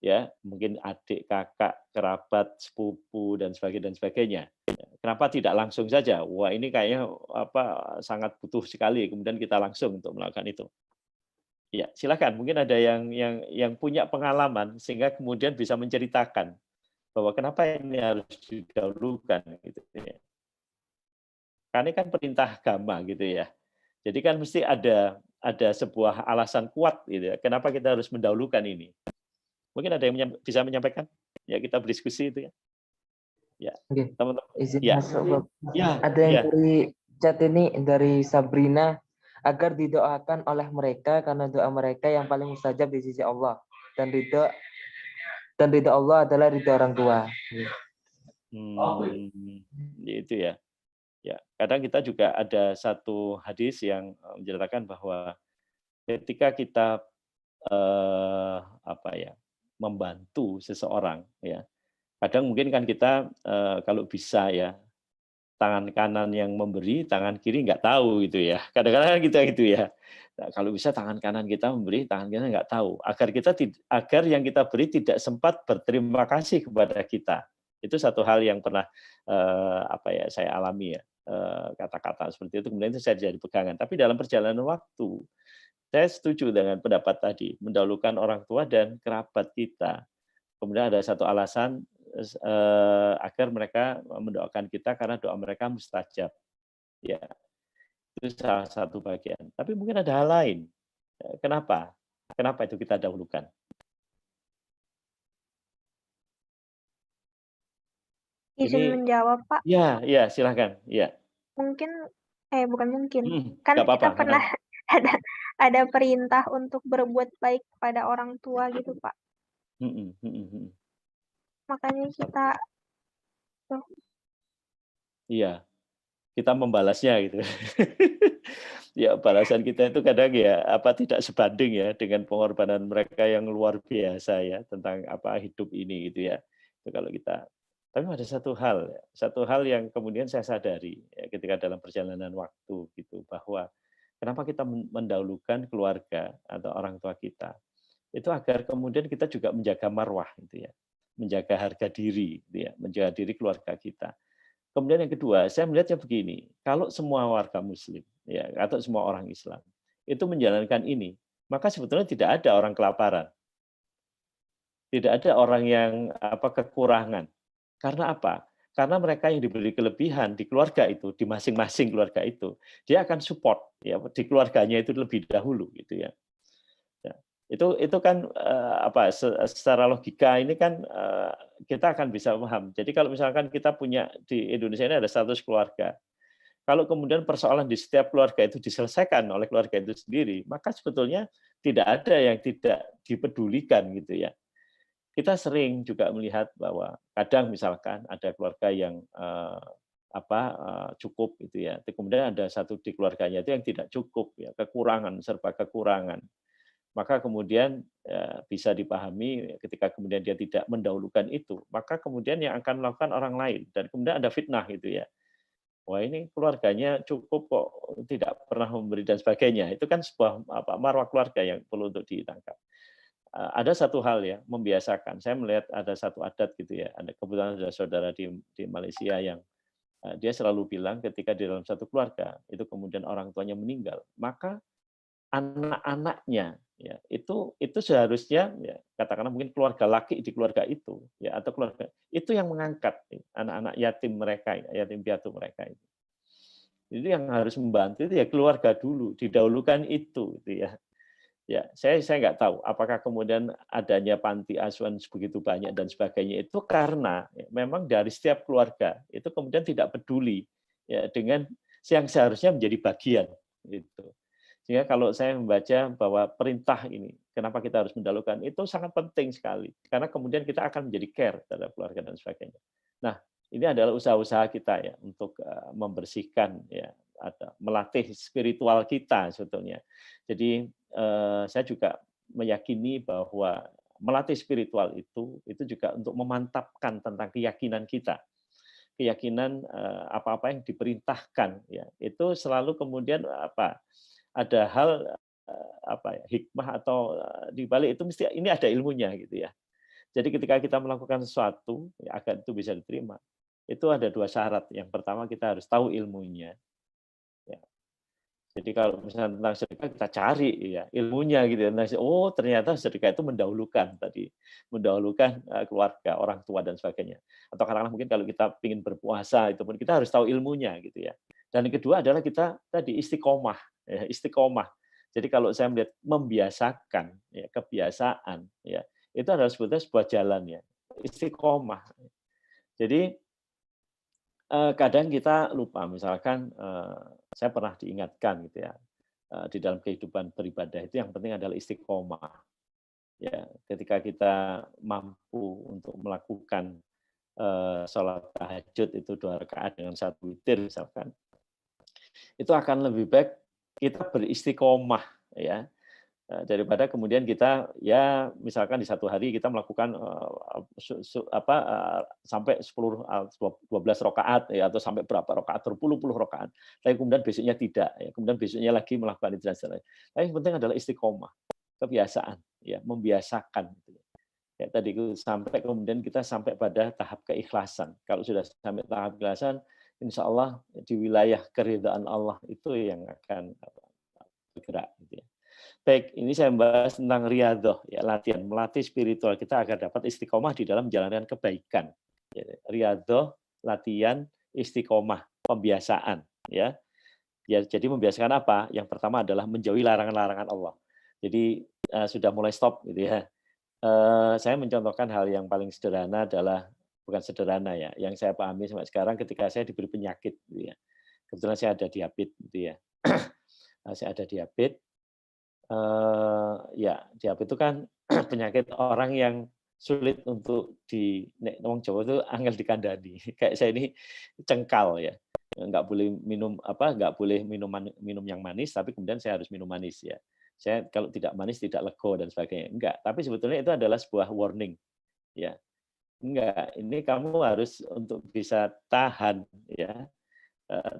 Ya, mungkin adik, kakak, kerabat, sepupu, dan sebagainya. Kenapa tidak langsung saja? Wah, ini kayaknya sangat butuh sekali, kemudian kita langsung untuk melakukan itu. Ya, silakan. Mungkin ada yang punya pengalaman sehingga kemudian bisa menceritakan bahwa kenapa ini harus didahulukan gitu ya. Karena ini kan perintah agama gitu ya. Jadi kan mesti ada sebuah alasan kuat gitu ya. Kenapa kita harus mendahulukan ini? Mungkin ada yang bisa menyampaikan? Ya, kita berdiskusi itu ya. Ya, Oke. teman-teman. Izin Ya. masuk, Bapak. Ya, Ada yang ya. dari chat ini dari Sabrina, agar didoakan oleh mereka karena doa mereka yang paling mustajab di sisi Allah, dan ridho Allah adalah ridho orang tua. Itu ya. Ya, kadang kita juga ada satu hadis yang menceritakan bahwa ketika kita membantu seseorang ya. Kadang mungkin kan kita kalau bisa ya tangan kanan yang memberi, tangan kiri nggak tahu gitu ya. Kadang-kadang kita gitu ya. Nah, kalau bisa tangan kanan kita memberi, tangan kiri nggak tahu. Agar yang kita beri tidak sempat berterima kasih kepada kita. Itu satu hal yang pernah saya alami ya. Kata-kata seperti itu kemudian itu saya jadi pegangan. Tapi dalam perjalanan waktu, saya setuju dengan pendapat tadi, mendahulukan orang tua dan kerabat kita. Kemudian ada satu alasan agar mereka mendoakan kita karena doa mereka mustajab. Ya, itu salah satu bagian. Tapi mungkin ada hal lain. Kenapa? Kenapa itu kita dahulukan? Izin menjawab, Pak. Ya, silakan. Ya. Bukan mungkin. Kan Nggak apa-apa, kita pernah ada perintah untuk berbuat baik kepada orang tua gitu, Pak. Makanya kita iya, kita membalasnya gitu. Ya, balasan kita itu kadang ya tidak sebanding ya dengan pengorbanan mereka yang luar biasa ya tentang hidup ini gitu ya. Itu kalau kita. Tapi ada satu hal yang kemudian saya sadari ya, ketika dalam perjalanan waktu gitu bahwa kenapa kita mendahulukan keluarga atau orang tua kita itu agar kemudian kita juga menjaga marwah gitu ya, menjaga harga diri gitu ya, menjaga diri keluarga kita. Kemudian yang kedua, saya melihatnya begini, kalau semua warga Muslim ya atau semua orang Islam itu menjalankan ini, maka sebetulnya tidak ada orang kelaparan, tidak ada orang yang kekurangan. Karena apa? Karena mereka yang diberi kelebihan di keluarga itu, di masing-masing keluarga itu, dia akan support ya di keluarganya itu lebih dahulu gitu ya. Itu kan secara logika ini kan kita akan bisa paham. Jadi kalau misalkan kita punya di Indonesia ini ada 100 keluarga, kalau kemudian persoalan di setiap keluarga itu diselesaikan oleh keluarga itu sendiri, maka sebetulnya tidak ada yang tidak dipedulikan gitu ya. Kita sering juga melihat bahwa kadang misalkan ada keluarga yang cukup gitu ya. Kemudian ada satu di keluarganya itu yang tidak cukup ya, kekurangan serba kekurangan. Maka kemudian bisa dipahami ketika kemudian dia tidak mendahulukan itu, maka kemudian yang akan melakukan orang lain dan kemudian ada fitnah gitu ya. Wah ini keluarganya cukup kok tidak pernah memberi dan sebagainya. Itu kan sebuah marwah keluarga yang perlu untuk ditangkap. Ada satu hal ya, membiasakan. Saya melihat ada satu adat gitu ya. Ada kebetulan ada saudara di Malaysia yang dia selalu bilang ketika di dalam satu keluarga itu kemudian orang tuanya meninggal, maka anak-anaknya ya itu seharusnya ya katakanlah mungkin keluarga laki di keluarga itu ya atau keluarga itu yang mengangkat anak-anak yatim mereka, yatim piatu mereka itu. Jadi yang harus membantu itu ya keluarga dulu, didahulukan itu ya. Ya, saya nggak tahu apakah kemudian adanya panti asuhan begitu banyak dan sebagainya itu karena ya, memang dari setiap keluarga itu kemudian tidak peduli ya dengan yang seharusnya menjadi bagian gitu. Sehingga kalau saya membaca bahwa perintah ini kenapa kita harus mendahulukan itu sangat penting sekali karena kemudian kita akan menjadi care terhadap keluarga dan sebagainya. Nah, ini adalah usaha-usaha kita ya untuk membersihkan ya atau melatih spiritual kita sebetulnya. Jadi saya juga meyakini bahwa melatih spiritual itu juga untuk memantapkan tentang keyakinan kita. Keyakinan apa-apa yang diperintahkan ya, itu selalu kemudian ada hal hikmah atau di balik itu mesti ini ada ilmunya gitu ya. Jadi ketika kita melakukan sesuatu ya, agar itu bisa diterima, itu ada dua syarat. Yang pertama kita harus tahu ilmunya. Ya. Jadi kalau misalnya tentang sedekah kita cari ya ilmunya gitu ya. Oh ternyata sedekah itu mendahulukan keluarga, orang tua dan sebagainya. Atau kadang-kadang mungkin kalau kita ingin berpuasa itu pun kita harus tahu ilmunya gitu ya. Dan yang kedua adalah kita tadi istiqomah, ya, istiqomah. Jadi kalau saya melihat membiasakan ya, kebiasaan ya itu adalah sebetulnya sebuah jalan ya istiqomah. Jadi kadang kita lupa, misalkan saya pernah diingatkan gitu ya, di dalam kehidupan beribadah itu yang penting adalah istiqomah. Ya, ketika kita mampu untuk melakukan sholat tahajud itu 2 rakaat dengan 1 witir misalkan, itu akan lebih baik kita beristiqomah ya. Daripada kemudian kita ya misalkan di satu hari kita melakukan sampai 12 rakaat ya atau sampai berapa rakaat berpuluh-puluh rakaat tapi kemudian besoknya tidak ya kemudian besoknya lagi melakukan itu dan sebagainya. Tapi yang penting adalah istiqomah, kebiasaan ya membiasakan gitu. Ya tadi itu sampai kemudian kita sampai pada tahap keikhlasan. Kalau sudah sampai tahap keikhlasan, insya Allah di wilayah keridhaan Allah itu yang akan bergerak gitu ya. Baik, ini saya membahas tentang riyadhah, ya, latihan, melatih spiritual kita agar dapat istiqomah di dalam menjalankan kebaikan. Ya, riyadhah, latihan, istiqomah, pembiasaan. Ya. Jadi membiasakan apa? Yang pertama adalah menjauhi larangan-larangan Allah. Jadi sudah mulai stop gitu ya. Saya mencontohkan hal yang paling sederhana adalah bukan sederhana ya, yang saya pahami sampai sekarang ketika saya diberi penyakit gitu ya. Kebetulan saya ada diabetes gitu ya. Saya ada diabetes. Ya, diabetes itu kan penyakit orang yang sulit untuk nek wong Jawa itu angel dikandani. Kayak saya ini cengkal ya, nggak boleh nggak boleh minum yang manis, tapi kemudian saya harus minum manis ya. Saya kalau tidak manis tidak lego dan sebagainya. Enggak, tapi sebetulnya itu adalah sebuah warning ya. Enggak, ini kamu harus untuk bisa tahan ya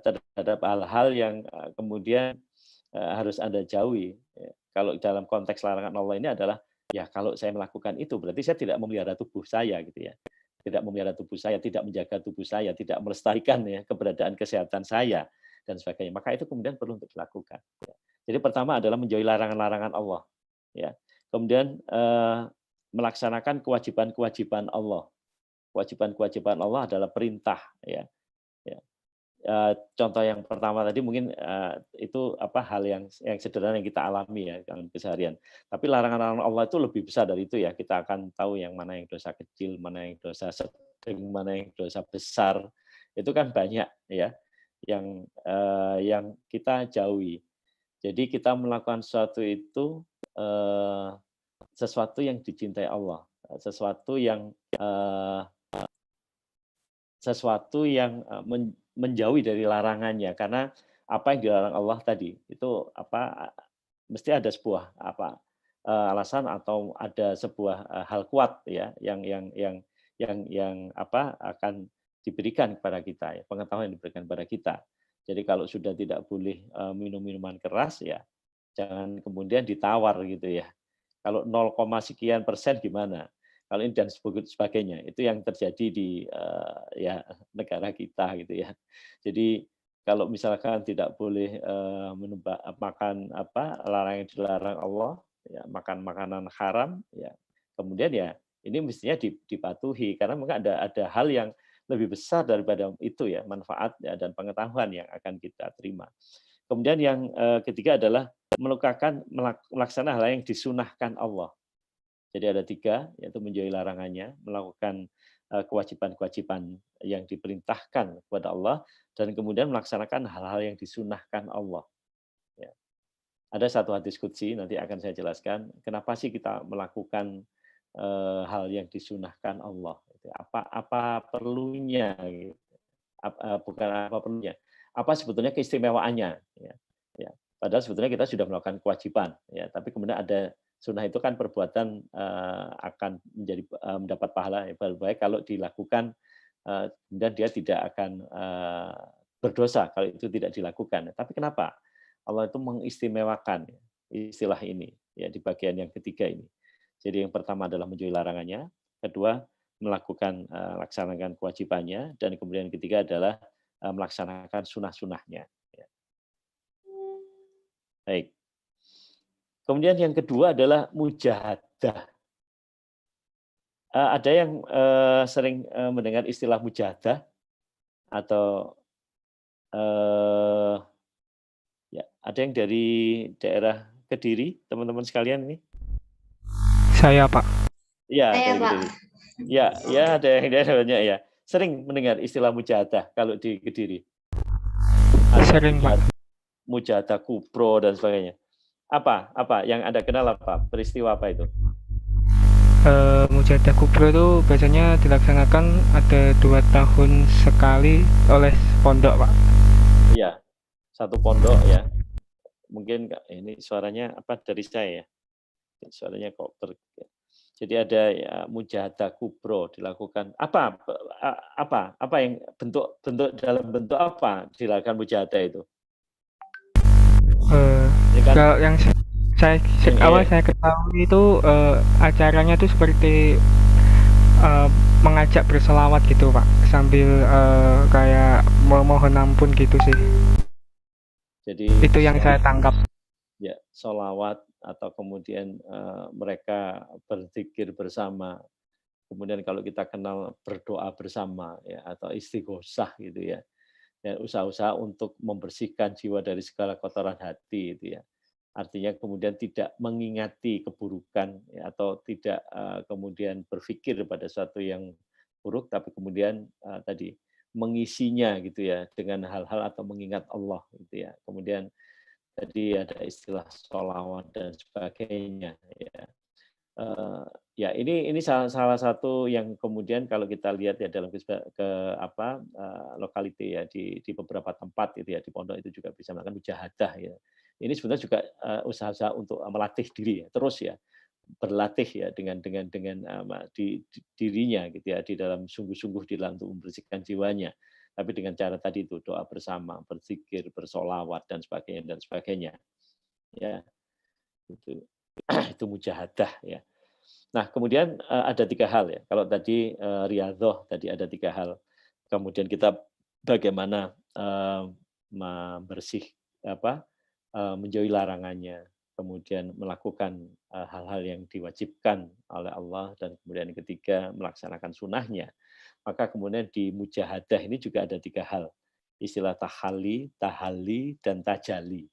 terhadap hal-hal yang kemudian harus Anda jauhi. Kalau dalam konteks larangan Allah ini adalah, ya kalau saya melakukan itu, berarti saya tidak memelihara tubuh saya, gitu ya. Tidak memelihara tubuh saya, tidak menjaga tubuh saya, tidak melestarikan ya keberadaan kesehatan saya, dan sebagainya. Maka itu kemudian perlu untuk dilakukan. Jadi pertama adalah menjauhi larangan-larangan Allah. Ya. Kemudian melaksanakan kewajiban-kewajiban Allah. Kewajiban-kewajiban Allah adalah perintah. Ya. Contoh yang pertama tadi mungkin itu hal yang sederhana yang kita alami ya dalam keseharian. Tapi larangan-larangan Allah itu lebih besar dari itu ya. Kita akan tahu yang mana yang dosa kecil, mana yang dosa sedang, mana yang dosa besar. Itu kan banyak ya yang kita jauhi. Jadi kita melakukan sesuatu itu sesuatu yang dicintai Allah, sesuatu yang menjauhi dari larangannya, karena apa yang dilarang Allah tadi itu mesti ada sebuah alasan atau ada sebuah hal kuat ya yang akan diberikan kepada kita ya, pengetahuan yang diberikan kepada kita. Jadi kalau sudah tidak boleh minum minuman keras ya jangan kemudian ditawar gitu ya. Kalau 0, sekian persen gimana? Kalau ini dan sebagainya, itu yang terjadi di ya negara kita gitu ya. Jadi kalau misalkan tidak boleh makan larangan yang dilarang Allah, ya makan makanan haram, ya kemudian ya ini mestinya dipatuhi karena mungkin ada hal yang lebih besar daripada itu ya manfaat ya, dan pengetahuan yang akan kita terima. Kemudian yang ketiga adalah melaksanakan hal yang disunahkan Allah. Jadi ada 3, yaitu menjauhi larangannya, melakukan kewajiban-kewajiban yang diperintahkan kepada Allah, dan kemudian melaksanakan hal-hal yang disunahkan Allah. Ya. Ada satu hadis qudsi, nanti akan saya jelaskan, kenapa sih kita melakukan hal yang disunahkan Allah. Apa perlunya? Bukan apa perlunya. Apa sebetulnya keistimewaannya? Ya. Padahal sebetulnya kita sudah melakukan kewajiban, ya. Tapi kemudian ada sunnah itu kan perbuatan akan mendapat pahala yang baik kalau dilakukan, kemudian dia tidak akan berdosa kalau itu tidak dilakukan. Tapi kenapa Allah itu mengistimewakan istilah ini ya di bagian yang ketiga ini. Jadi yang pertama adalah menjauhi larangannya, kedua melakukan laksanakan kewajibannya, dan kemudian ketiga adalah melaksanakan sunnah-sunnahnya. Ya. Baik. Kemudian yang kedua adalah mujahadah. Ada yang sering mendengar istilah mujahadah atau ya ada yang dari daerah Kediri, teman-teman sekalian ini? Saya, Pak. Iya, Saya, dari Pak. Kediri. Ya, ada yang banyak ya. Sering mendengar istilah mujahadah kalau di Kediri. Sering, Pak. Mujahadah kubro dan sebagainya. Apa yang Anda kenal peristiwa apa itu? Mujahadah kubro itu biasanya dilaksanakan ada 2 tahun sekali oleh pondok, Pak. Iya, satu pondok ya. Mungkin ini suaranya dari saya ya. Suaranya kok jadi ada ya, mujahadah kubro dilakukan. Apa yang bentuk dalam bentuk apa dilakukan mujahadah itu? Kan, kalau yang saya ketahui itu acaranya itu seperti mengajak berselawat gitu, Pak, sambil kayak memohon ampun gitu sih. Jadi itu yang saya tangkap. Ya, sholawat atau kemudian mereka berzikir bersama. Kemudian kalau kita kenal berdoa bersama ya atau istighosah gitu ya. Dan usaha-usaha untuk membersihkan jiwa dari segala kotoran hati itu ya. Artinya kemudian tidak mengingati keburukan ya, atau tidak kemudian berpikir pada sesuatu yang buruk, tapi kemudian tadi mengisinya gitu ya dengan hal-hal atau mengingat Allah gitu ya. Kemudian tadi ada istilah sholawat dan sebagainya ya. Ya ini salah satu yang kemudian kalau kita lihat ya dalam lokalite ya di beberapa tempat itu ya di pondok itu juga bisa melakukan mujahadah ya. Ini sebenarnya juga usaha-usaha untuk melatih diri ya, terus ya berlatih ya dengan dirinya gitu ya di dalam sungguh-sungguh di dalam untuk membersihkan jiwanya. Tapi dengan cara tadi itu doa bersama, berzikir, bersolawat dan sebagainya. Ya, itu mujahadah ya. Nah, kemudian ada 3 hal ya. Kalau tadi riyadhah tadi ada 3 hal. Kemudian kita bagaimana menjauhi larangannya, kemudian melakukan hal-hal yang diwajibkan oleh Allah, dan kemudian yang ketiga melaksanakan sunnahnya. Maka kemudian di mujahadah ini juga ada 3 hal. Istilah tahalli, tahalli, dan tajali.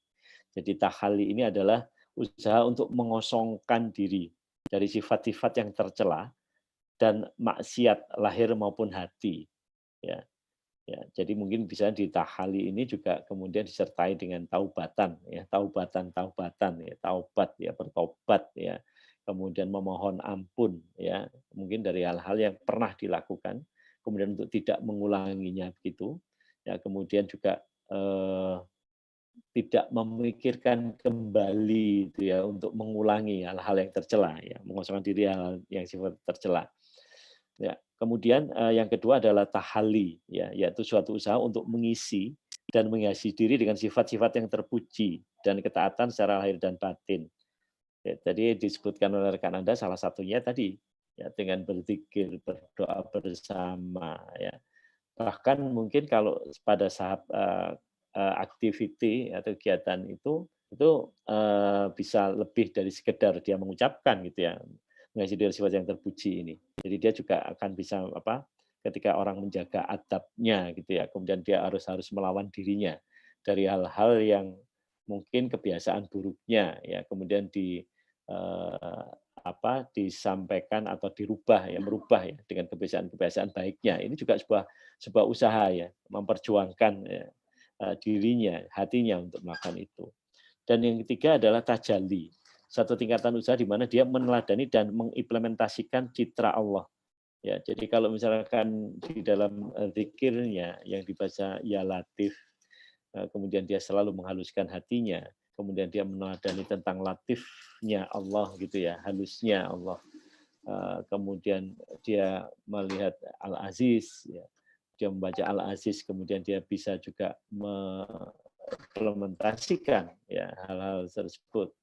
Jadi tahalli ini adalah usaha untuk mengosongkan diri dari sifat-sifat yang tercela dan maksiat lahir maupun hati. Ya, jadi mungkin bisa di tahalli ini juga kemudian disertai dengan taubatan, ya, taubatan, ya, taubat, ya, bertobat, ya, kemudian memohon ampun, ya, mungkin dari hal-hal yang pernah dilakukan, kemudian untuk tidak mengulanginya begitu. ya kemudian juga tidak memikirkan kembali itu ya untuk mengulangi hal-hal yang tercela ya, mengosongkan diri hal yang sifat tercela. Ya, kemudian yang kedua adalah tahalli ya, yaitu suatu usaha untuk mengisi dan menghiasi diri dengan sifat-sifat yang terpuji dan ketaatan secara lahir dan batin. Ya, tadi disebutkan oleh rekan Anda salah satunya tadi ya dengan berzikir, berdoa bersama ya. Bahkan mungkin kalau pada saat activity atau kegiatan itu bisa lebih dari sekedar dia mengucapkan gitu ya, mengasihi diri sifat yang terpuji ini. Jadi dia juga akan bisa ketika orang menjaga adabnya gitu ya, kemudian dia harus melawan dirinya dari hal-hal yang mungkin kebiasaan buruknya ya, kemudian disampaikan atau merubah ya dengan kebiasaan-kebiasaan baiknya. Ini juga sebuah usaha ya, memperjuangkan ya, dirinya, hatinya untuk melakukan itu. Dan yang ketiga adalah tajalli, satu tingkatan usaha di mana dia meneladani dan mengimplementasikan citra Allah. Ya, jadi kalau misalkan di dalam zikirnya yang dibaca ya Latif, kemudian dia selalu menghaluskan hatinya, kemudian dia meneladani tentang latifnya Allah gitu ya, halusnya Allah. Kemudian dia melihat Al-Aziz, ya. Dia membaca Al-Aziz, kemudian dia bisa juga mengimplementasikan ya hal-hal tersebut.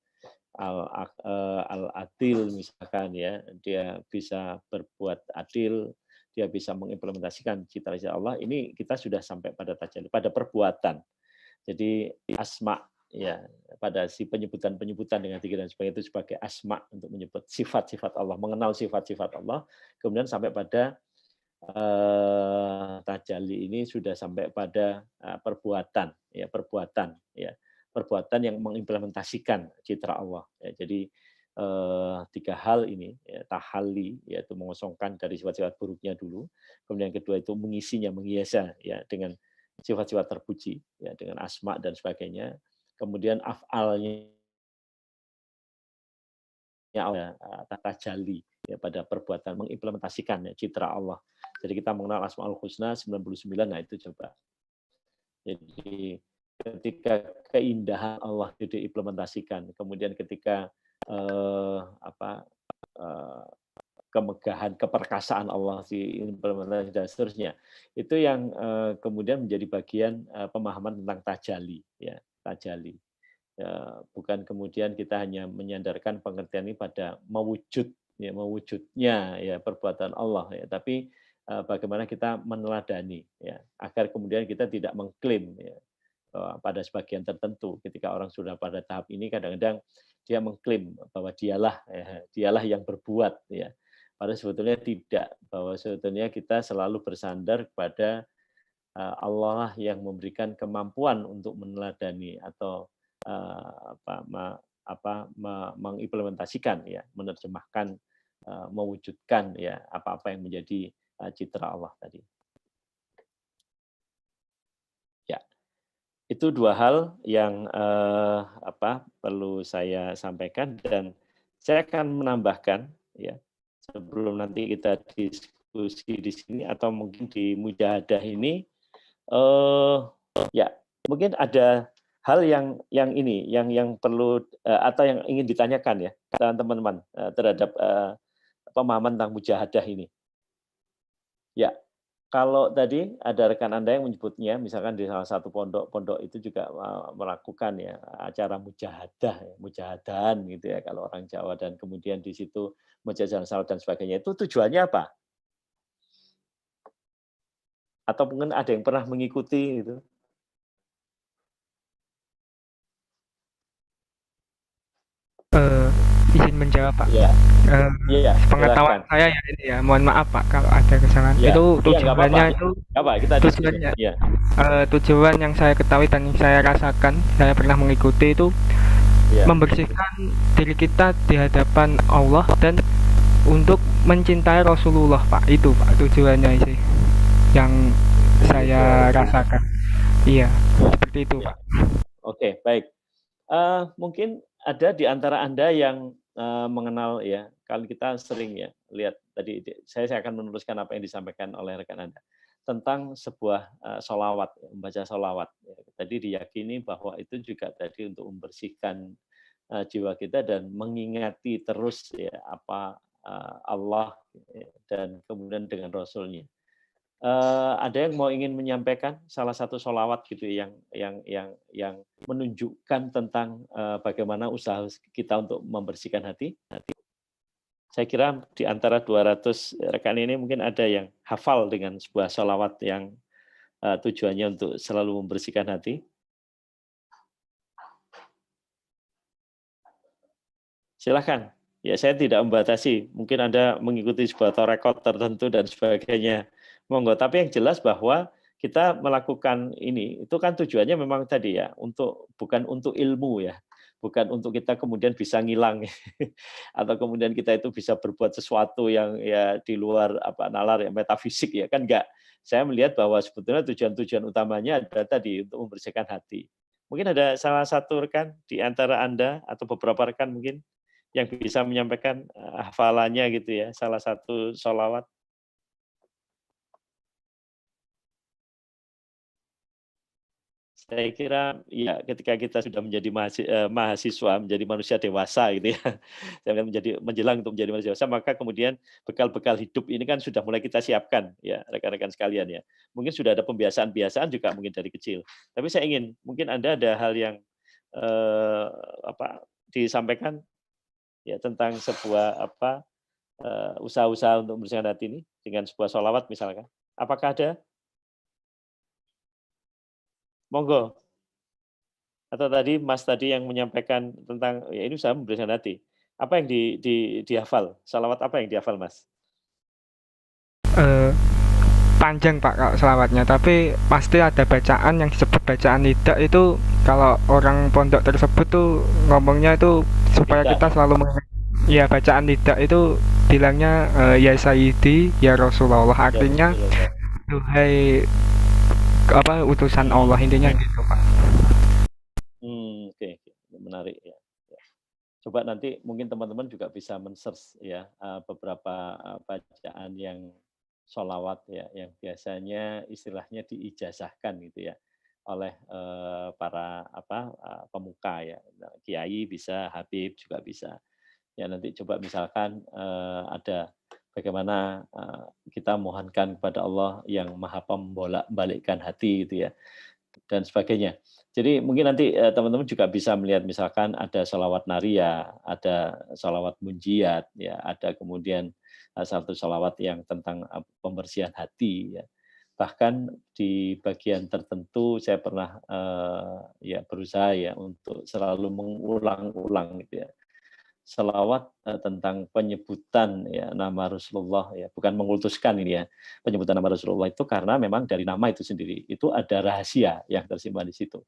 Al-Adil misalkan ya, dia bisa berbuat adil, dia bisa mengimplementasikan cita-cita Allah. Ini kita sudah sampai pada tajalli, pada perbuatan. Jadi asma ya, pada si penyebutan dengan zikir dan sebagainya itu sebagai asma untuk menyebut sifat-sifat Allah, mengenal sifat-sifat Allah, kemudian sampai pada tajalli ini sudah sampai pada perbuatan yang mengimplementasikan citra Allah ya. Jadi tiga hal ini ya, tahalli yaitu mengosongkan dari sifat-sifat buruknya dulu, kemudian yang kedua itu mengisinya, menghiasnya ya dengan sifat-sifat terpuji ya, dengan asma dan sebagainya, kemudian af'alnya ya, tajalli ya pada perbuatan mengimplementasikan ya citra Allah. Jadi kita mengenal Asmaul Husna 99, nah itu coba. Jadi ketika keindahan Allah itu diimplementasikan, kemudian ketika kemegahan, keperkasaan Allah diimplementasi dan seterusnya, itu yang kemudian menjadi bagian pemahaman tentang tajalli ya, tajalli. Ya, bukan kemudian kita hanya menyandarkan pengertian ini pada mewujudnya ya perbuatan Allah ya, tapi bagaimana kita meneladani ya, agar kemudian kita tidak mengklaim ya, pada sebagian tertentu ketika orang sudah pada tahap ini kadang-kadang dia mengklaim bahwa dialah yang berbuat ya. Padahal sebetulnya tidak, bahwa sebetulnya kita selalu bersandar kepada Allah yang memberikan kemampuan untuk meneladani atau mengimplementasikan ya, menerjemahkan, mewujudkan ya apa-apa yang menjadi citra Allah tadi. Ya, itu dua hal yang perlu saya sampaikan, dan saya akan menambahkan ya sebelum nanti kita diskusi di sini atau mungkin di mujahadah ini, ya mungkin ada hal yang perlu atau yang ingin ditanyakan ya teman-teman terhadap pemahaman tentang mujahadah ini. Ya, kalau tadi ada rekan Anda yang menyebutnya, misalkan di salah satu pondok itu juga melakukan ya acara mujahadah, ya, mujahadahan gitu ya kalau orang Jawa, dan kemudian di situ menjajakan salat dan sebagainya. Itu tujuannya apa? Atau mungkin ada yang pernah mengikuti gitu? Izin menjawab Pak. Iya. Pengetahuan saya ya ini ya, mohon maaf Pak kalau ada kesalahan. Ya, itu tujuannya tujuan yang saya ketahui dan yang saya rasakan, saya pernah mengikuti itu membersihkan diri kita di hadapan Allah dan untuk mencintai Rasulullah Pak. Itu Pak tujuannya sih yang saya rasakan. Iya, seperti itu Pak. Oke, baik. Mungkin ada di antara Anda yang mengenal ya, kalau kita sering ya lihat tadi, saya akan meneruskan apa yang disampaikan oleh rekan Anda. tentang sebuah sholawat, membaca sholawat. Tadi diyakini bahwa itu juga tadi untuk membersihkan jiwa kita dan mengingati terus ya apa Allah dan kemudian dengan Rasulnya. Ada yang mau ingin menyampaikan salah satu sholawat gitu yang menunjukkan tentang bagaimana usaha kita untuk membersihkan hati? Saya kira di antara 200 rekan ini mungkin ada yang hafal dengan sebuah sholawat yang tujuannya untuk selalu membersihkan hati. Silahkan. Ya, saya tidak membatasi. Mungkin Anda mengikuti sebuah rekod tertentu dan sebagainya. Monggo. Tapi yang jelas bahwa kita melakukan ini, itu kan tujuannya memang tadi ya, bukan untuk ilmu ya. Bukan untuk kita kemudian bisa ngilang atau kemudian kita itu bisa berbuat sesuatu yang ya di luar nalar ya metafisik ya kan enggak. Saya melihat bahwa sebetulnya tujuan-tujuan utamanya adalah tadi untuk membersihkan hati. Mungkin ada salah satu rekan di antara Anda atau beberapa rekan mungkin yang bisa menyampaikan hafalannya gitu ya, salah satu sholawat. Saya kira ya ketika kita sudah menjadi mahasiswa, menjadi manusia dewasa gitu ya, menjelang untuk menjadi manusia dewasa, maka kemudian bekal-bekal hidup ini kan sudah mulai kita siapkan ya rekan-rekan sekalian ya. Mungkin sudah ada pembiasaan-pembiasaan juga mungkin dari kecil. Tapi saya ingin mungkin Anda ada hal yang disampaikan ya tentang sebuah usaha-usaha untuk membersihkan hati ini dengan sebuah sholawat misalkan. Apakah ada? Monggo. Atau tadi Mas tadi yang menyampaikan tentang ya ini usaha membersihkan hati. Apa yang dihafal? Sholawat apa yang dihafal Mas? Panjang Pak kalau selawatnya, tapi pasti ada bacaan yang disebut bacaan lidah itu. Kalau orang pondok tersebut tuh ngomongnya itu supaya kita selalu ya bacaan lidah itu bilangnya ya Sayyidi ya Rasulullah, artinya duhai utusan Allah, intinya gitu Pak. Oke. Menarik ya. Coba nanti mungkin teman-teman juga bisa men-search ya beberapa bacaan yang sholawat ya yang biasanya istilahnya diijazahkan gitu ya oleh para pemuka ya, kiai bisa, habib juga bisa. Ya nanti coba misalkan ada bagaimana kita mohonkan kepada Allah yang maha membolak-balikkan hati gitu ya dan sebagainya. Jadi mungkin nanti teman-teman juga bisa melihat misalkan ada sholawat naria, ada sholawat munjiat, ya ada kemudian satu sholawat yang tentang pembersihan hati. Ya. Bahkan di bagian tertentu saya pernah ya berusaha ya untuk selalu mengulang-ulang gitu ya. Selawat tentang penyebutan ya nama Rasulullah ya, bukan mengultuskan ini ya. Penyebutan nama Rasulullah itu karena memang dari nama itu sendiri itu ada rahasia yang tersimpan di situ.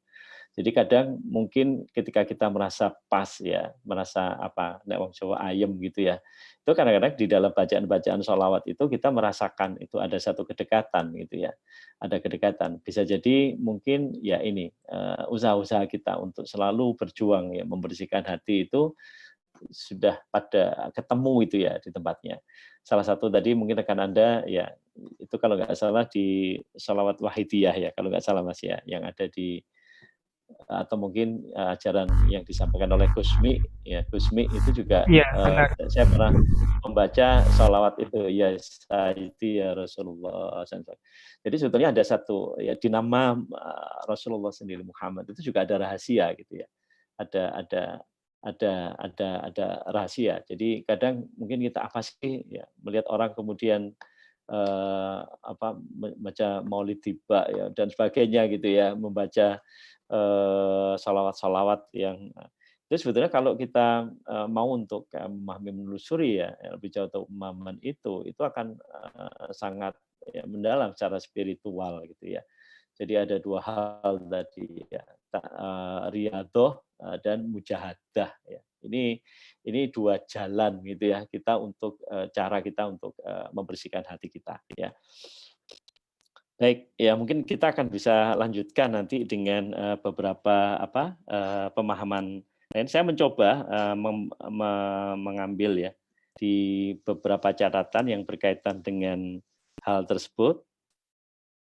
Jadi kadang mungkin ketika kita merasa pas ya, merasa nek wong Jawa ayem gitu ya. Itu kadang-kadang di dalam bacaan-bacaan sholawat itu kita merasakan itu ada satu kedekatan gitu ya. Ada kedekatan. Bisa jadi mungkin ya ini usaha-usaha kita untuk selalu berjuang ya membersihkan hati itu sudah pada ketemu itu ya di tempatnya. Salah satu tadi mungkin rekan Anda ya itu kalau nggak salah di sholawat wahidiyah ya kalau nggak salah Mas ya yang ada di atau mungkin ajaran yang disampaikan oleh Gusmi ya Gusmi itu juga saya pernah membaca sholawat itu ya Sayyidi ya Rasulullah. Jadi sebetulnya ada satu ya di nama Rasulullah sendiri Muhammad itu juga ada rahasia gitu ya. Ada rahasia. Jadi kadang mungkin kita apa sih ya melihat orang kemudian membaca Maulid Tiba ya dan sebagainya gitu ya, membaca salawat-salawat yang itu sebetulnya kalau kita mau untuk memahami menelusuri ya lebih jauh atau pemahaman itu akan sangat ya, mendalam secara spiritual gitu ya. Jadi ada dua hal tadi ya, riyadhah dan mujahadah ya. Ini dua jalan gitu ya kita untuk cara kita untuk membersihkan hati kita ya. Baik, ya mungkin kita akan bisa lanjutkan nanti dengan beberapa pemahaman lain. Saya mencoba mengambil ya di beberapa catatan yang berkaitan dengan hal tersebut.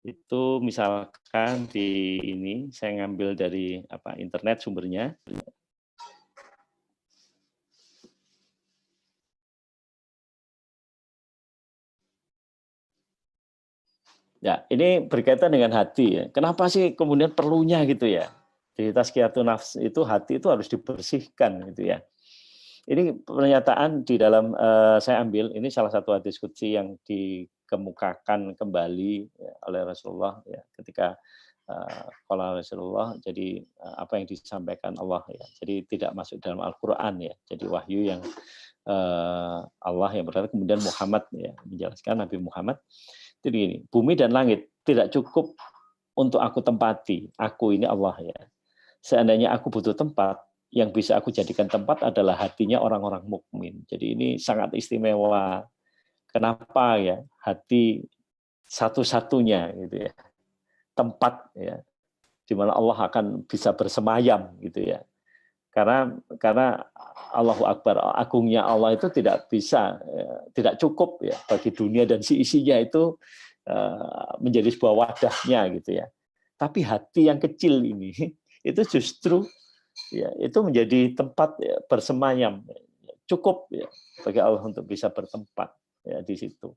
Itu misalkan di ini saya ngambil dari internet sumbernya. Ya, ini berkaitan dengan hati ya. Kenapa sih kemudian perlunya gitu ya? Di tazkiyatun nafs itu hati itu harus dibersihkan gitu ya. Ini pernyataan di dalam saya ambil ini salah satu hadis qudsi yang dikemukakan kembali ya, oleh Rasulullah ya, ketika qala Rasulullah, jadi apa yang disampaikan Allah ya. Jadi tidak masuk dalam Al-Qur'an ya. Jadi wahyu yang Allah yang berkata, kemudian Muhammad ya menjelaskan, Nabi Muhammad itu gini, bumi dan langit tidak cukup untuk aku tempati. Aku ini Allah ya. Seandainya aku butuh tempat, yang bisa aku jadikan tempat adalah hatinya orang-orang mukmin. Jadi ini sangat istimewa. Kenapa ya? Hati satu-satunya gitu ya. Tempat ya di mana Allah akan bisa bersemayam gitu ya. Karena Allahu Akbar, agungnya Allah itu tidak bisa, tidak cukup ya bagi dunia dan si isinya itu menjadi sebuah wadahnya gitu ya. Tapi hati yang kecil ini itu justru ya itu menjadi tempat ya, bersemayam, cukup ya bagi Allah untuk bisa bertempat ya di situ.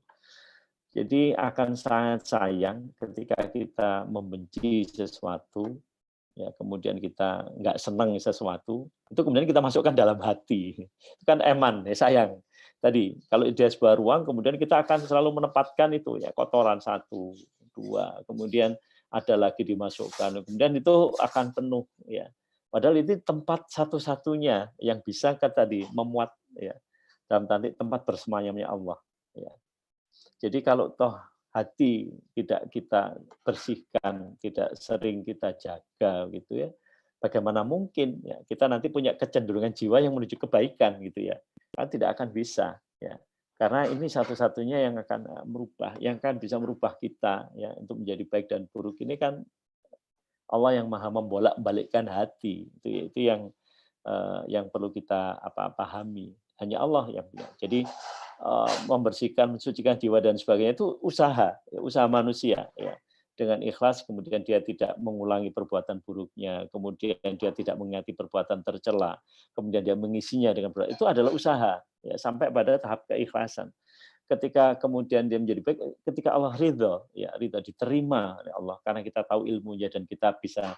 Jadi akan sangat sayang ketika kita membenci sesuatu, ya kemudian kita nggak senang sesuatu, itu kemudian kita masukkan dalam hati. Itu kan eman, ya sayang. Tadi kalau dia sebuah ruang, kemudian kita akan selalu menempatkan itu ya kotoran 1, 2, kemudian ada lagi dimasukkan, kemudian itu akan penuh ya. Padahal itu tempat satu-satunya yang bisa tadi memuat ya dalam tadi tempat bersemayamnya Allah. Ya. Jadi kalau toh hati tidak kita bersihkan, tidak sering kita jaga gitu ya, bagaimana mungkin ya kita nanti punya kecenderungan jiwa yang menuju kebaikan gitu ya, kan tidak akan bisa ya, karena ini satu-satunya yang akan merubah, yang kan bisa merubah kita ya untuk menjadi baik dan buruk ini kan Allah yang maha membolak-balikkan hati, itu yang perlu kita pahami. Hanya Allah yang bisa. Jadi membersihkan, mensucikan jiwa dan sebagainya itu usaha manusia ya. Dengan ikhlas kemudian dia tidak mengulangi perbuatan buruknya, kemudian dia tidak mengingati perbuatan tercela, kemudian dia mengisinya dengan itu adalah usaha ya sampai pada tahap keikhlasan. Ketika kemudian dia menjadi baik, ketika Allah ridho, ya ridho diterima oleh Allah karena kita tahu ilmunya dan kita bisa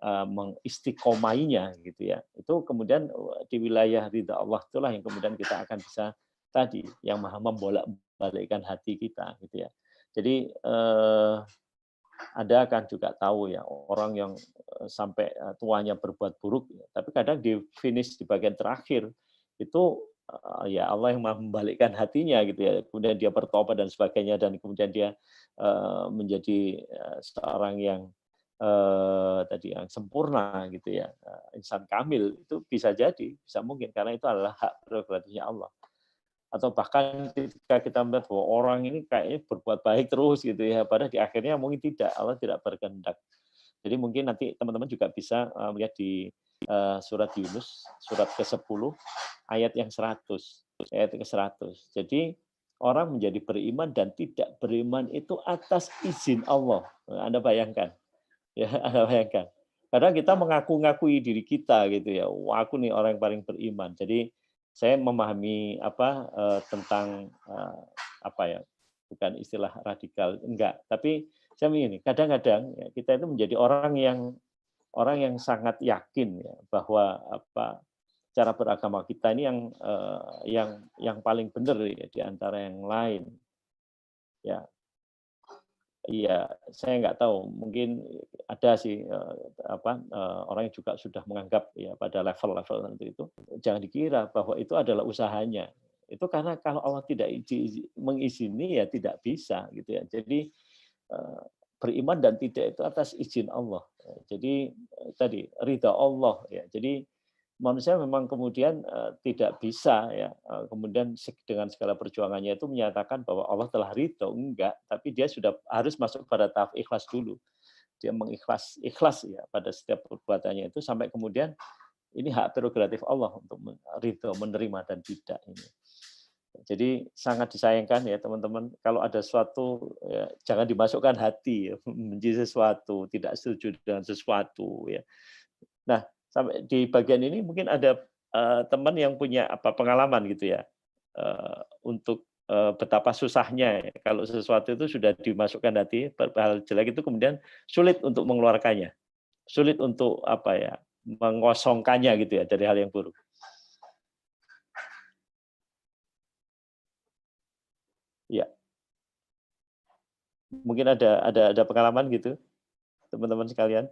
mengistiqomainya gitu ya. Itu kemudian di wilayah ridho Allah itulah yang kemudian kita akan bisa tadi yang maha membolak-balikkan hati kita gitu ya. Jadi Anda akan juga tahu ya orang yang sampai tuanya berbuat buruk, tapi kadang di finish di bagian terakhir itu ya Allah yang membalikkan hatinya gitu ya. Kemudian dia bertobat dan sebagainya dan kemudian dia menjadi seorang yang tadi yang sempurna gitu ya, insan kamil itu bisa jadi, bisa mungkin karena itu adalah hak prerogatifnya Allah. Atau bahkan ketika kita melihat bahwa orang ini kayaknya berbuat baik terus gitu ya, padahal di akhirnya mungkin tidak, Allah tidak berkehendak. Jadi mungkin nanti teman-teman juga bisa melihat di surat Yunus, surat ke-10, ayat yang 100. Ayat ke-100. Jadi orang menjadi beriman dan tidak beriman itu atas izin Allah. Anda bayangkan. Ya, Anda bayangkan. Kadang kita mengaku-ngakui diri kita gitu ya. Wah, aku nih orang yang paling beriman. Jadi saya memahami tentang bukan istilah radikal, enggak. Tapi saya begini, kadang-kadang ya, kita itu menjadi orang yang sangat yakin ya, bahwa cara beragama kita ini yang paling benar ya, di antara yang lain. Ya, iya, saya nggak tahu. Mungkin ada sih orang yang juga sudah menganggap ya pada level-level tertentu itu. Jangan dikira bahwa itu adalah usahanya. Itu karena kalau Allah tidak mengizini ya tidak bisa gitu ya. Jadi beriman dan tidak itu atas izin Allah. Jadi tadi ridha Allah ya. Jadi manusia memang kemudian tidak bisa ya kemudian dengan segala perjuangannya itu menyatakan bahwa Allah telah ridho, enggak, tapi dia sudah harus masuk pada tahap ikhlas dulu. Dia ikhlas ya pada setiap perbuatannya itu sampai kemudian ini hak prerogatif Allah untuk ridho, menerima dan tidak ini. Jadi sangat disayangkan ya teman-teman, kalau ada sesuatu ya, jangan dimasukkan hati ya, membenci sesuatu, tidak setuju dengan sesuatu ya. Nah, sampai di bagian ini mungkin ada teman yang punya pengalaman gitu ya, untuk betapa susahnya ya, kalau sesuatu itu sudah dimasukkan hati, hal jelek itu kemudian sulit untuk mengeluarkannya, sulit untuk mengosongkannya gitu ya dari hal yang buruk. Ya, mungkin ada pengalaman gitu, teman-teman sekalian.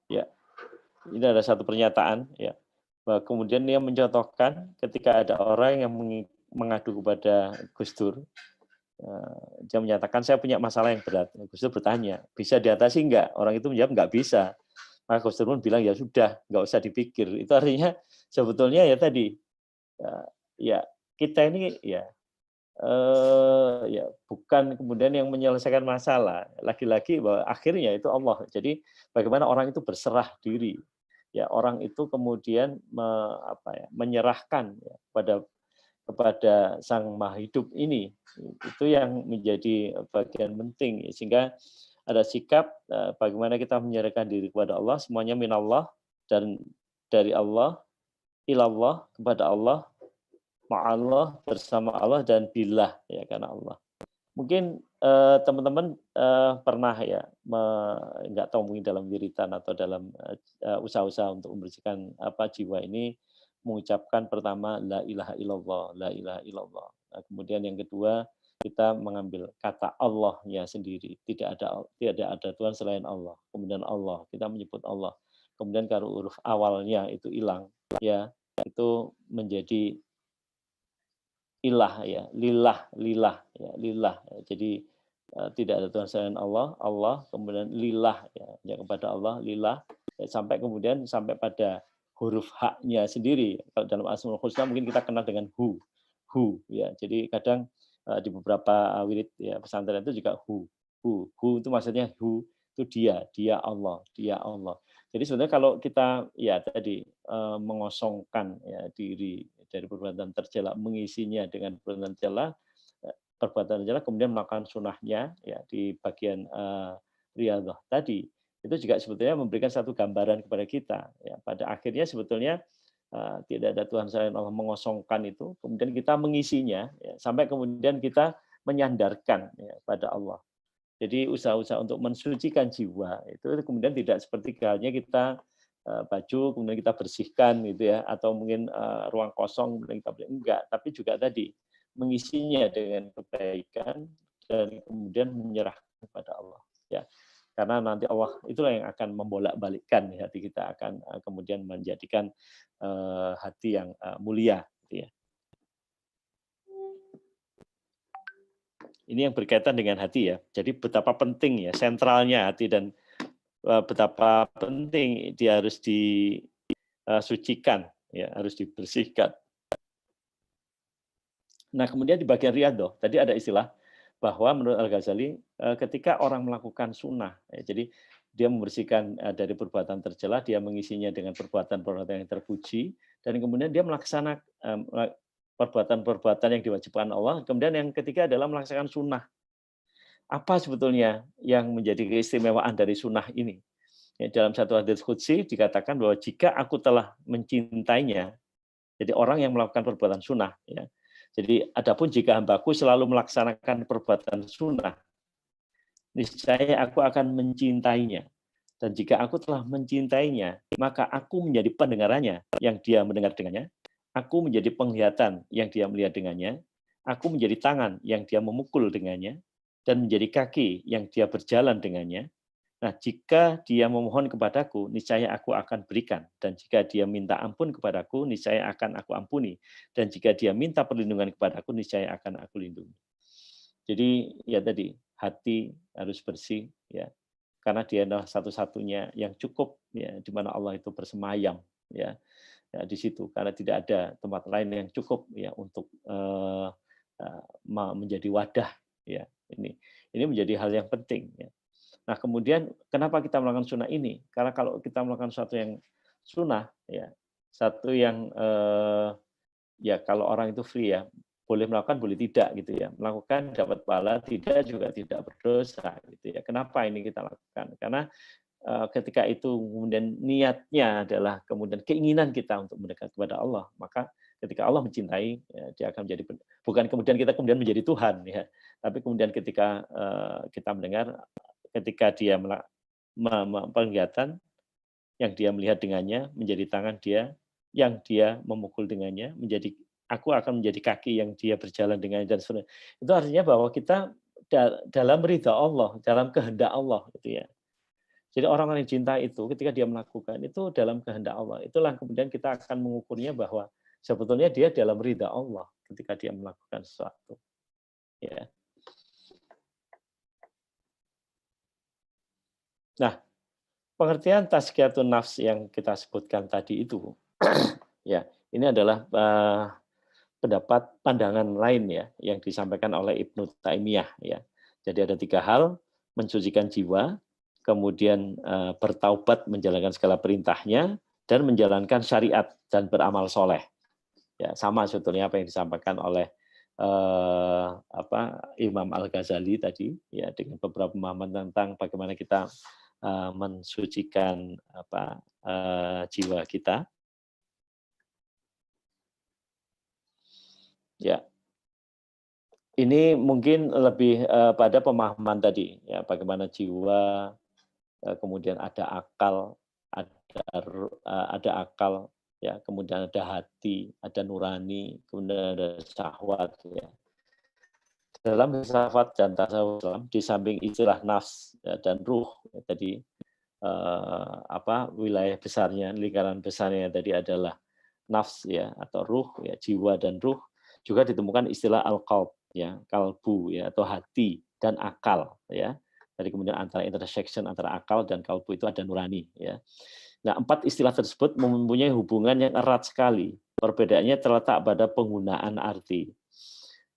Ya, ini ada satu pernyataan ya, bahwa kemudian dia mencontohkan ketika ada orang yang mengadu kepada Gus Dur, dia menyatakan saya punya masalah yang berat. Gus Dur bertanya, bisa diatasi enggak? Orang itu menjawab enggak bisa. Maka Gus Dur pun bilang ya sudah, enggak usah dipikir. Itu artinya sebetulnya ya tadi ya kita ini ya bukan kemudian yang menyelesaikan masalah. Lagi-lagi bahwa akhirnya itu Allah. Jadi bagaimana orang itu berserah diri. Ya, orang itu kemudian menyerahkan ya, kepada Sang Maha Hidup ini. Itu yang menjadi bagian penting. Sehingga ada sikap bagaimana kita menyerahkan diri kepada Allah, semuanya minallah, dan dari Allah, ilallah, kepada Allah, ma'allah, bersama Allah, dan billah, ya karena Allah. Mungkin teman-teman pernah ya, nggak tahu mungkin dalam wiritan atau dalam usaha-usaha untuk membersihkan jiwa ini, mengucapkan pertama la ilaha illallah, la ilaha illallah. Nah, kemudian yang kedua kita mengambil kata Allahnya sendiri, tidak ada Tuhan selain Allah. Kemudian Allah, kita menyebut Allah. Kemudian kalau huruf awalnya itu hilang, ya itu menjadi ilah ya, lillah ya, lillah. Jadi tidak ada Tuhan selain Allah, Allah, kemudian lillah ya kepada Allah, lillah, ya, sampai kemudian sampai pada huruf haknya sendiri. Kalau dalam Asmaul Husna mungkin kita kenal dengan hu ya. Jadi kadang di beberapa wirid ya pesantren itu juga hu itu maksudnya hu itu dia Allah, dia Allah. Jadi sebenarnya kalau kita ya tadi mengosongkan ya diri dari perbuatan tercela, mengisinya dengan perbuatan tercela, kemudian melakukan sunnahnya ya di bagian riyadhah tadi, itu juga sebetulnya memberikan satu gambaran kepada kita ya, pada akhirnya sebetulnya tidak ada Tuhan selain Allah, mengosongkan itu, kemudian kita mengisinya ya, sampai kemudian kita menyandarkan ya, pada Allah. Jadi usaha-usaha untuk mensucikan jiwa itu kemudian tidak seperti halnya kita baju kemudian kita bersihkan gitu ya, atau mungkin ruang kosong kemudian kita enggak, tapi juga tadi mengisinya dengan kebaikan dan kemudian menyerahkan kepada Allah ya. Karena nanti Allah itulah yang akan membolak-balikkan hati kita, akan kemudian menjadikan hati yang mulia gitu ya. Ini yang berkaitan dengan hati ya. Jadi betapa penting ya, sentralnya hati, dan betapa penting dia harus disucikan ya, harus dibersihkan. Nah, kemudian di bagian riyadhah tadi ada istilah bahwa menurut Al-Ghazali ketika orang melakukan sunnah ya, jadi dia membersihkan dari perbuatan tercela, dia mengisinya dengan perbuatan-perbuatan yang terpuji, dan kemudian dia melaksanakan perbuatan-perbuatan yang diwajibkan Allah. Kemudian yang ketiga adalah melaksanakan sunnah. Apa sebetulnya yang menjadi keistimewaan dari sunnah ini? Ya, dalam satu hadits qudsi dikatakan bahwa jika aku telah mencintainya, jadi orang yang melakukan perbuatan sunnah, ya. Jadi adapun jika hambaku selalu melaksanakan perbuatan sunnah, niscaya aku akan mencintainya. Dan jika aku telah mencintainya, maka aku menjadi pendengarannya yang dia mendengar dengannya, aku menjadi penglihatan yang dia melihat dengannya, aku menjadi tangan yang dia memukul dengannya, dan menjadi kaki yang dia berjalan dengannya. Nah, jika dia memohon kepadaku, niscaya aku akan berikan. Dan jika dia minta ampun kepadaku, niscaya akan aku ampuni. Dan jika dia minta perlindungan kepadaku, niscaya akan aku lindungi. Jadi ya tadi, hati harus bersih ya. Karena dia adalah satu-satunya yang cukup ya, di mana Allah itu bersemayam ya. Ya, di situ, karena tidak ada tempat lain yang cukup ya untuk menjadi wadah ya. Ini menjadi hal yang penting ya. Nah, kemudian kenapa kita melakukan sunnah ini? Karena kalau kita melakukan sesuatu yang sunnah ya. Satu yang ya kalau orang itu free ya, boleh melakukan boleh tidak gitu ya. Melakukan dapat pahala, tidak juga tidak berdosa gitu ya. Kenapa ini kita lakukan? Karena ketika itu kemudian niatnya adalah kemudian keinginan kita untuk mendekat kepada Allah, maka ketika Allah mencintai, ya, dia akan menjadi bukan kemudian kita kemudian menjadi Tuhan ya, tapi kemudian ketika kita mendengar, ketika dia penglihatan yang dia melihat dengannya menjadi tangan dia, yang dia memukul dengannya menjadi aku akan menjadi kaki yang dia berjalan dengannya dan sebagainya. Itu artinya bahwa kita dalam ridha Allah, dalam kehendak Allah gitu ya. Jadi orang-orang yang cinta itu ketika dia melakukan itu dalam kehendak Allah. Itulah kemudian kita akan mengukurnya bahwa sebetulnya dia dalam ridha Allah ketika dia melakukan sesuatu. Ya. Nah, pengertian tazkiyatun nafs yang kita sebutkan tadi itu, ya ini adalah pendapat pandangan lain ya yang disampaikan oleh Ibnu Taimiyah ya. Jadi ada 3 hal: mensucikan jiwa, kemudian bertaubat menjalankan segala perintahnya, dan menjalankan syariat dan beramal soleh. Ya, sama sebetulnya apa yang disampaikan oleh Imam Al-Ghazali tadi, ya dengan beberapa pemahaman tentang bagaimana kita mensucikan jiwa kita. Ya, ini mungkin lebih pada pemahaman tadi, ya bagaimana jiwa. Kemudian ada akal, ada akal, ya, kemudian ada hati, ada nurani, kemudian ada syahwat. Ya. Dalam filsafat dan tasawuf di samping istilah nafs ya, dan ruh, ya, tadi wilayah besarnya, lingkaran besarnya tadi adalah nafs ya atau ruh, ya jiwa dan ruh. Juga ditemukan istilah al-qalb, ya kalbu, ya atau hati dan akal, ya. Jadi kemudian antara intersection antara akal dan kalbu itu ada nurani. Ya. Nah, 4 istilah tersebut mempunyai hubungan yang erat sekali. Perbedaannya terletak pada penggunaan arti.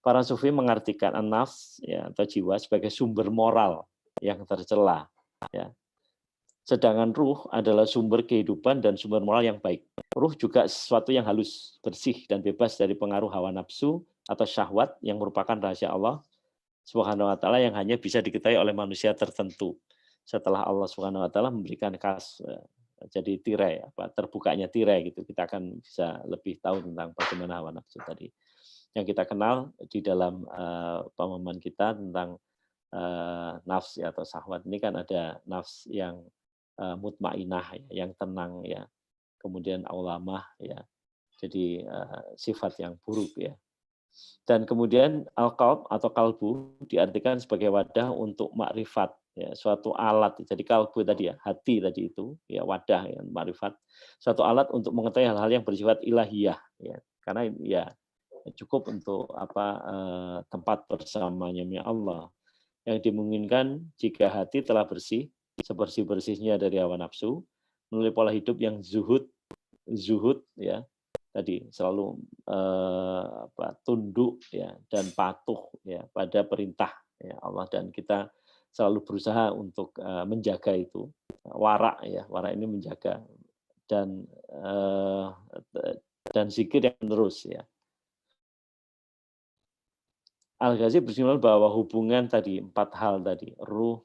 Para sufi mengartikan an-nafs ya, atau jiwa sebagai sumber moral yang tercela. Ya. Sedangkan ruh adalah sumber kehidupan dan sumber moral yang baik. Ruh juga sesuatu yang halus, bersih, dan bebas dari pengaruh hawa nafsu atau syahwat yang merupakan rahasia Allah Subhanahu wa taala yang hanya bisa diketahui oleh manusia tertentu. Setelah Allah Subhanahu wa taala memberikan jadi tirai terbukanya tirai gitu. Kita akan bisa lebih tahu tentang bagaimana hawa nafsu tadi. Yang kita kenal di dalam pemahaman kita tentang nafs atau syahwat ini kan ada nafs yang mutmainah ya, yang tenang ya. Kemudian aulamah ya. Jadi sifat yang buruk ya. Dan kemudian al-qalb atau kalbu diartikan sebagai wadah untuk makrifat, ya, suatu alat. Jadi kalbu tadi ya, hati tadi itu, ya wadah ya, makrifat, suatu alat untuk mengetahui hal-hal yang bersifat ilahiyah, ya. Karena ya cukup untuk tempat bersamanya Allah. Yang dimungkinkan jika hati telah bersih, sebersih-bersihnya dari hawa nafsu, melalui pola hidup yang zuhud ya. Tadi selalu tunduk ya dan patuh ya pada perintah ya Allah, dan kita selalu berusaha untuk menjaga itu wara ya, wara ini menjaga dan zikir yang terus ya. Al-Ghazali berkesimpulan bahwa hubungan tadi 4 hal tadi, ruh,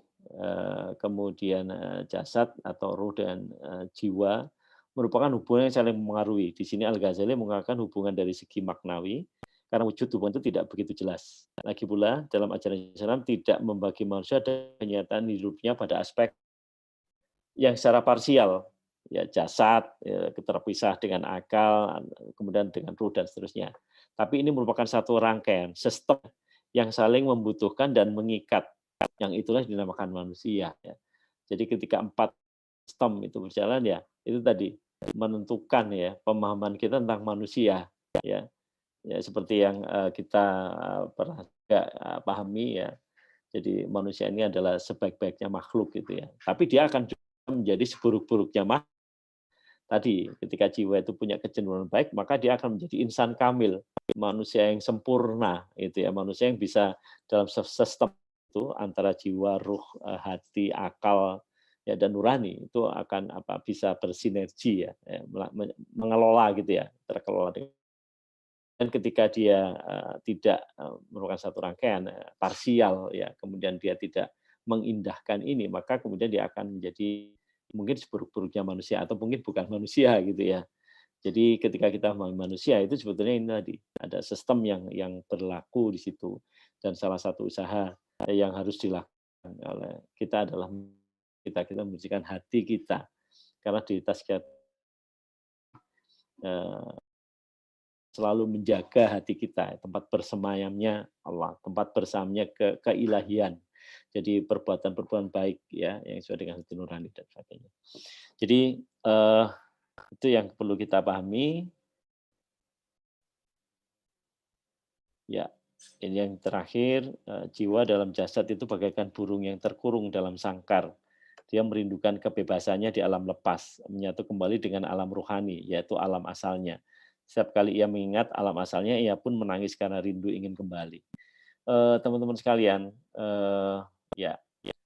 kemudian jasad atau ruh dan jiwa merupakan hubungan yang saling memengaruhi. Di sini Al-Ghazali mengatakan hubungan dari segi maknawi, karena wujud hubungan itu tidak begitu jelas. Lagi pula, dalam ajaran Islam tidak membagi manusia dan kenyataan hidupnya pada aspek yang secara parsial, ya jasad, ya, terpisah dengan akal, kemudian dengan ruh dan seterusnya. Tapi ini merupakan satu rangkaian, sistem yang saling membutuhkan dan mengikat. Yang itulah dinamakan manusia. Ya. Jadi ketika 4 sistem itu berjalan ya, itu tadi menentukan ya pemahaman kita tentang manusia ya, ya seperti yang kita pernah pahami ya. Jadi manusia ini adalah sebaik-baiknya makhluk gitu ya, tapi dia akan juga menjadi seburuk-buruknya makhluk. Tadi ketika jiwa itu punya kecenderungan baik, maka dia akan menjadi insan kamil, manusia yang sempurna itu ya, manusia yang bisa dalam sistem itu antara jiwa, ruh, hati, akal, ya dan nurani itu akan bisa bersinergi ya, mengelola gitu ya, terkelola. Dan ketika dia tidak merupakan satu rangkaian parsial ya, kemudian dia tidak mengindahkan ini, maka kemudian dia akan menjadi mungkin seburuk-buruknya manusia atau mungkin bukan manusia gitu ya. Jadi ketika kita manusia itu sebetulnya ini tadi ada sistem yang berlaku di situ, dan salah satu usaha yang harus dilakukan oleh kita adalah kita membersihkan hati kita, karena di tazkiyah selalu menjaga hati kita, tempat bersemayamnya Allah, tempat bersamanya keilahian. Jadi perbuatan-perbuatan baik ya yang sesuai dengan hati nurani dan sebagainya. Jadi itu yang perlu kita pahami. Ya, ini yang terakhir, jiwa dalam jasad itu bagaikan burung yang terkurung dalam sangkar. Dia merindukan kebebasannya di alam lepas, menyatu kembali dengan alam rohani, yaitu alam asalnya. Setiap kali ia mengingat alam asalnya, ia pun menangis karena rindu ingin kembali. Teman-teman sekalian, ya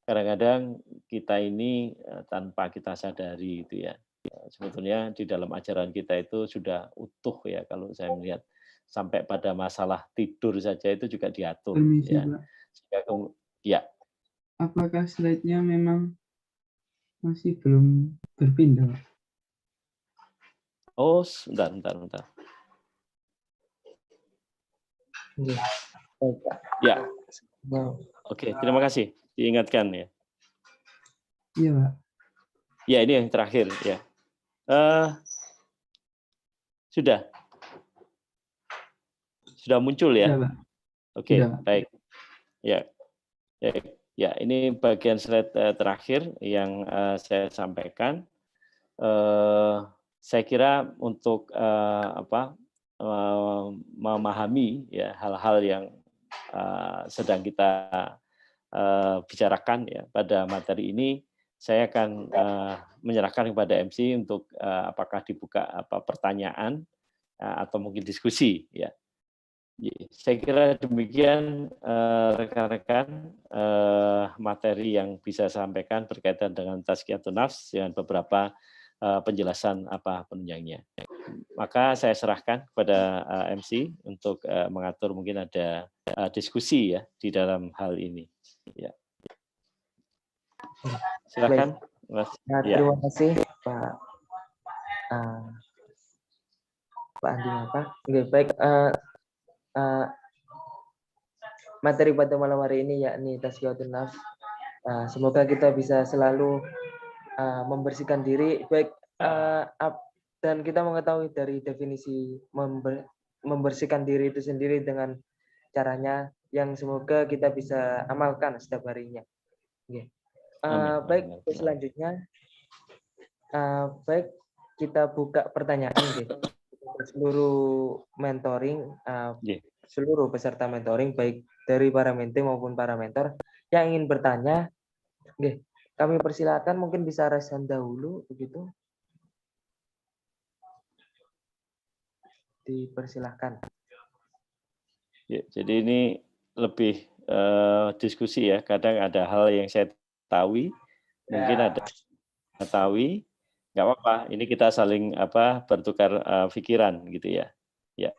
kadang-kadang kita ini tanpa kita sadari itu ya, sebetulnya di dalam ajaran kita itu sudah utuh ya, kalau saya melihat sampai pada masalah tidur saja itu juga diatur. Permisi, Ya. Pak. Ya. Apakah slide-nya memang masih belum berpindah? Oh, bentar. Ya. Oke, terima kasih. Diingatkan ya. Iya, Pak. Ya, ini yang terakhir ya. Sudah muncul ya? Iya, Pak. Oke, Sudah. baik. Ya, ini bagian slide terakhir yang saya sampaikan. Saya kira untuk memahami ya hal-hal yang sedang kita bicarakan ya pada materi ini, saya akan menyerahkan kepada MC untuk apakah dibuka pertanyaan atau mungkin diskusi ya. Saya kira demikian rekan-rekan materi yang bisa saya sampaikan berkaitan dengan tazkiyatun nafs dengan beberapa penjelasan penunjangnya. Maka saya serahkan kepada MC untuk mengatur mungkin ada diskusi ya di dalam hal ini. Ya. Silakan, Mas. Nah, terima kasih Pak Andi Oke, baik. Materi pada malam hari ini yakni tazkiyatun nafs. Semoga kita bisa selalu membersihkan diri, baik dan kita mengetahui dari definisi membersihkan diri itu sendiri dengan caranya yang semoga kita bisa amalkan setiap harinya. Okay. Baik, selanjutnya baik kita buka pertanyaan seluruh mentoring, seluruh peserta mentoring baik dari para mentee maupun para mentor yang ingin bertanya. Kami persilakan, mungkin bisa raise hand dahulu begitu. Dipersilahkan. Ya, jadi ini lebih diskusi ya. Kadang ada hal yang saya tahu, mungkin ada tahu, nggak apa-apa. Ini kita saling bertukar pikiran gitu ya. Ya,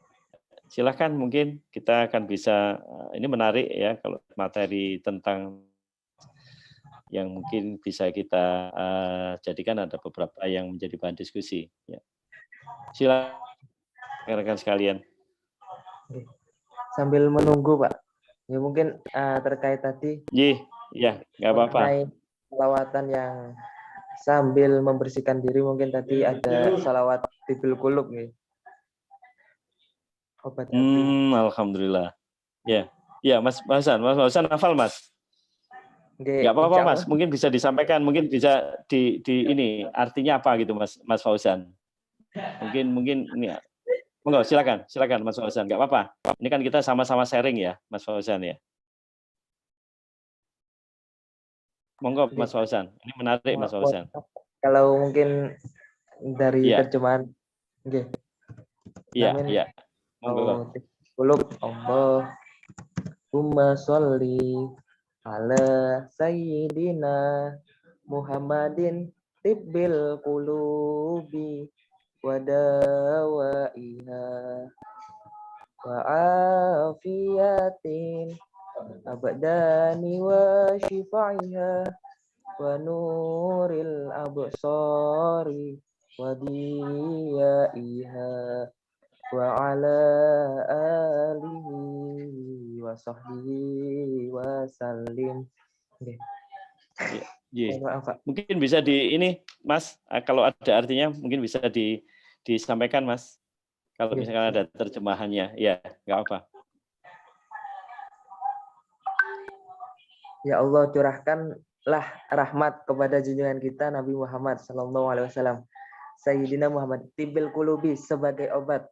silakan, mungkin kita akan bisa. Ini menarik ya kalau materi tentang yang mungkin bisa kita jadikan ada beberapa yang menjadi bahan diskusi. Ya. Silakan rekan-rekan sekalian. Sambil menunggu Pak, ya mungkin terkait tadi. Iya, nggak apa-apa. Salawatan yang sambil membersihkan diri, mungkin tadi ada salawat tibil kulub nih. Obat hati. Alhamdulillah. Ya, Mas Hasan hafal Mas. Nggak apa-apa Mas, mungkin bisa disampaikan, mungkin bisa di ini artinya apa gitu Mas Fauzan. Mungkin ini ya. Monggo, silakan Mas Fauzan, nggak apa-apa. Ini kan kita sama-sama sharing ya Mas Fauzan ya. Monggo Mas Fauzan, ini menarik Mas Fauzan. Kalau mungkin dari terjemahan, Iya. Monggo. Allahumma sholli ala sayyidina Muhammadin tibbil qulubi wa dawaiha wa afiyatin abdani wa shifaiha wa nuril absari wa diyaiha wa ala alihi wa sahbihi wa sallim. Maaf, Pak. Mungkin bisa ini Mas, kalau ada artinya mungkin bisa disampaikan Mas. Kalau misalkan ada terjemahannya, ya nggak apa. Ya Allah, curahkanlah rahmat kepada junjungan kita Nabi Muhammad SAW. Sayyidina Muhammad tibbil qulubi sebagai obat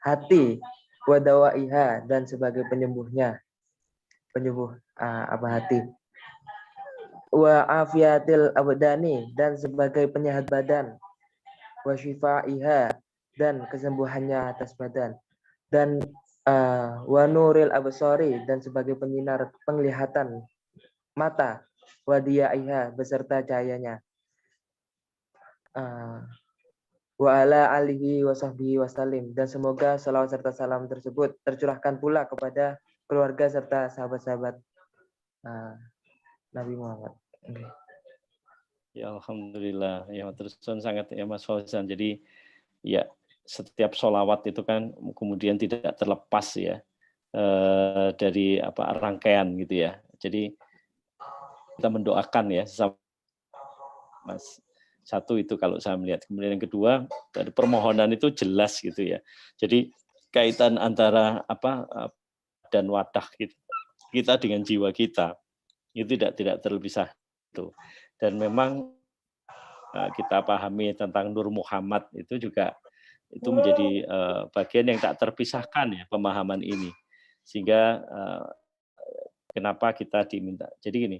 hati, wa dawaiha dan sebagai penyembuh hati, wa afiatil abdani dan sebagai penyehat badan, wa shifaiha dan kesembuhannya atas badan, dan wa nuril absari dan sebagai penyinar penglihatan mata, wa diyaiha beserta cahayanya, wa ala alihi wa sahbihi wasallim dan semoga salawat serta salam tersebut tercurahkan pula kepada keluarga serta sahabat-sahabat Nabi Muhammad. Ya Alhamdulillah, ya terus sangat ya Mas Fauzan. Jadi ya setiap sholawat itu kan kemudian tidak terlepas ya dari rangkaian gitu ya. Jadi kita mendoakan ya Mas. Satu itu kalau saya melihat. Kemudian yang kedua dari permohonan itu jelas gitu ya. Jadi kaitan antara dan wadah kita dengan jiwa kita itu tidak terpisah itu. Dan memang kita pahami tentang Nur Muhammad itu juga itu menjadi bagian yang tak terpisahkan ya pemahaman ini. Sehingga kenapa kita diminta. Jadi gini,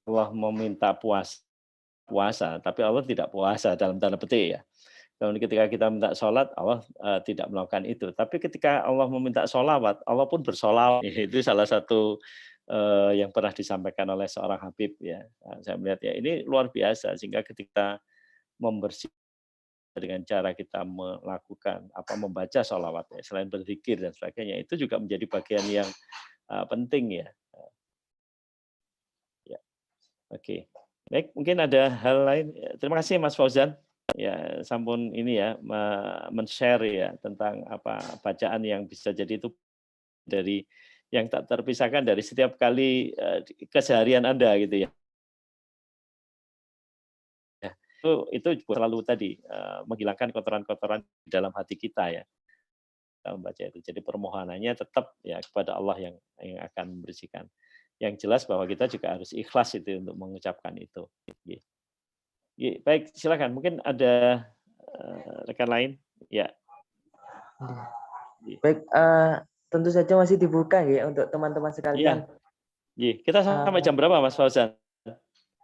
Allah meminta puasa, tapi Allah tidak puasa dalam tanda petik ya. Kemudian ketika kita minta sholat, Allah tidak melakukan itu. Tapi ketika Allah meminta sholawat, Allah pun bersolawat. Itu salah satu yang pernah disampaikan oleh seorang Habib ya. Saya melihat ya ini luar biasa, sehingga ketika membersihkan dengan cara kita melakukan membaca sholawat ya, selain berzikir dan sebagainya, itu juga menjadi bagian yang penting ya. Ya, oke. Baik, mungkin ada hal lain. Terima kasih Mas Fauzan. Ya, sampun ini ya men-share ya tentang bacaan yang bisa jadi itu dari yang tak terpisahkan dari setiap kali keseharian Anda gitu ya. Ya, itu selalu tadi menghilangkan kotoran-kotoran di dalam hati kita ya. Kita membaca itu. Jadi permohonannya tetap ya kepada Allah yang akan membersihkan. Yang jelas bahwa kita juga harus ikhlas itu untuk mengucapkan itu. Baik, silakan. Mungkin ada rekan lain. Ya. Baik, tentu saja masih dibuka ya untuk teman-teman sekalian. Iya. Kita sampai jam berapa Mas Fauzan?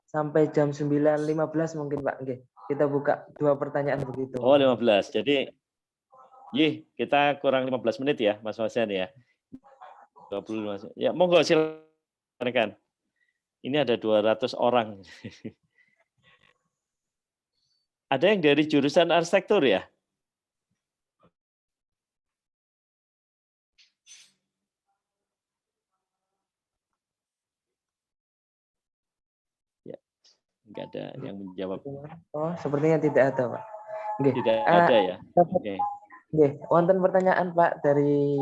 Sampai jam 9.15 mungkin Pak. Kita buka 2 pertanyaan begitu. Oh 15. Jadi kita kurang 15 menit ya Mas Fauzan ya. 25. Ya monggo silakan. Ini ada 200 orang. Ada yang dari jurusan arsitektur ya? Ya, enggak ada yang menjawab. Oh, sepertinya tidak ada, Pak. Tidak ada ya. Oke. Wonten pertanyaan Pak dari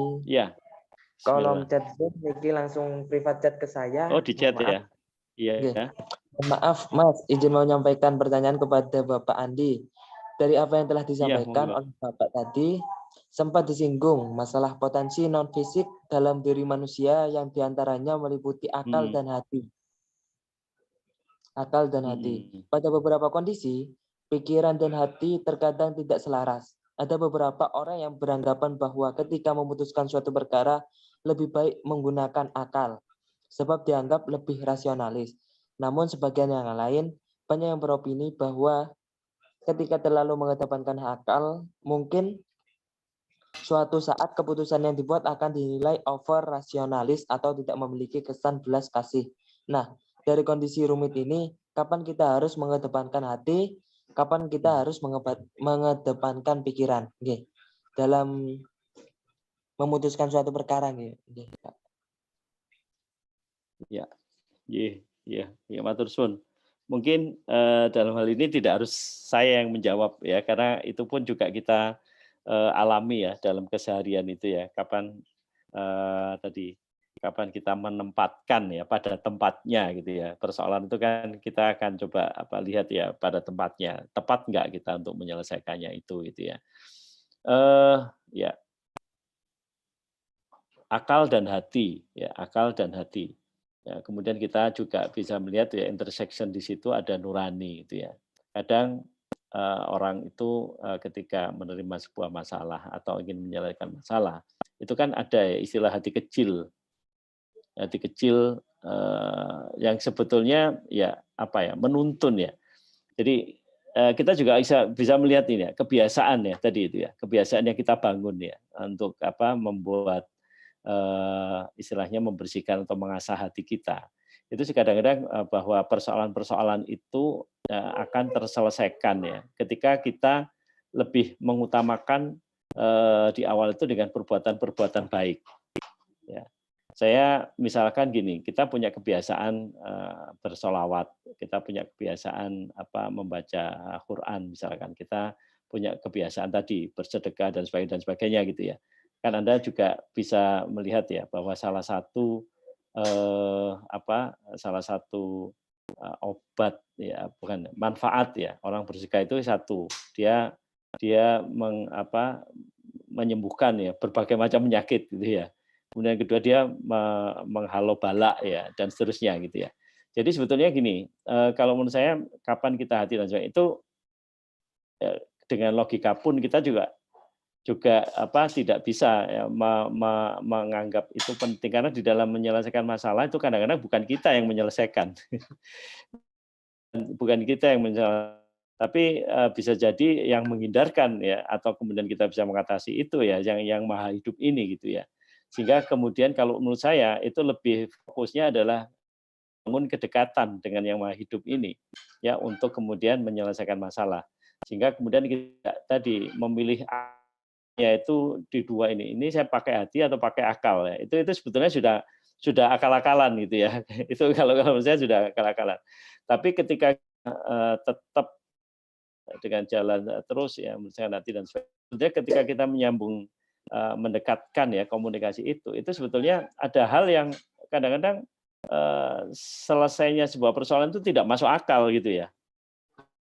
kolom chat Zoom, niki langsung privat chat ke saya. Oh, di chat ya. Iya. Maaf, Mas, izin mau menyampaikan pertanyaan kepada Bapak Andi. Dari apa yang telah disampaikan oleh Bapak tadi, sempat disinggung masalah potensi non-fisik dalam diri manusia yang diantaranya meliputi akal dan hati. Akal dan hati. Pada beberapa kondisi, pikiran dan hati terkadang tidak selaras. Ada beberapa orang yang beranggapan bahwa ketika memutuskan suatu perkara, lebih baik menggunakan akal, sebab dianggap lebih rasionalis. Namun sebagian yang lain banyak yang beropini bahwa ketika terlalu mengedepankan akal, mungkin Suatu saat keputusan yang dibuat akan dinilai over rasionalis atau tidak memiliki kesan belas kasih. Nah, dari kondisi rumit ini, kapan kita harus mengedepankan hati, kapan kita harus mengedepankan pikiran, nggih. Dalam memutuskan suatu perkara, nggih. Ya, ya, matur suwun. Mungkin dalam hal ini tidak harus saya yang menjawab ya, karena itu pun juga kita alami ya dalam keseharian itu ya. Kapan kapan kita menempatkan ya pada tempatnya gitu ya. Persoalan itu kan kita akan coba lihat ya pada tempatnya, tepat nggak kita untuk menyelesaikannya itu gitu ya. Ya, akal dan hati ya, akal dan hati. Ya, kemudian kita juga bisa melihat ya intersection di situ ada nurani gitu ya. Kadang orang itu ketika menerima sebuah masalah atau ingin menyelesaikan masalah, itu kan ada ya istilah hati kecil. Hati kecil yang sebetulnya ya menuntun ya. Jadi kita juga bisa melihat ini ya, kebiasaan ya tadi itu ya, kebiasaan yang kita bangun ya untuk membuat istilahnya membersihkan atau mengasah hati kita. Itu sih kadang-kadang bahwa persoalan-persoalan itu akan terselesaikan ya ketika kita lebih mengutamakan di awal itu dengan perbuatan-perbuatan baik. Ya. Saya misalkan gini, kita punya kebiasaan bersolawat, kita punya kebiasaan membaca Quran misalkan, kita punya kebiasaan tadi bersedekah dan sebagainya gitu ya. Kan Anda juga bisa melihat ya bahwa salah satu obat ya bukan manfaat ya orang bersedekah itu satu dia menyembuhkan ya berbagai macam penyakit gitu ya. Kemudian kedua dia menghalau bala ya dan seterusnya gitu ya. Jadi sebetulnya gini, kalau menurut saya kapan kita hati dan sebagainya itu dengan logika pun kita juga tidak bisa ya, menganggap itu penting karena di dalam menyelesaikan masalah itu kadang-kadang bukan kita yang menyelesaikan, bukan kita yang menyelesaikan, tapi bisa jadi yang menghindarkan ya atau kemudian kita bisa mengatasi itu ya yang maha hidup ini gitu ya. Sehingga kemudian kalau menurut saya itu lebih fokusnya adalah bangun kedekatan dengan yang maha hidup ini ya untuk kemudian menyelesaikan masalah. Sehingga kemudian kita tadi memilih yaitu di dua ini saya pakai hati atau pakai akal ya. Itu sebetulnya sudah akal-akalan gitu ya. Itu kalau menurut saya sudah akal-akalan. Tapi ketika tetap dengan jalan terus ya misalnya nanti dan sebagainya ketika kita menyambung mendekatkan ya komunikasi itu sebetulnya ada hal yang kadang-kadang selesainya sebuah persoalan itu tidak masuk akal gitu ya.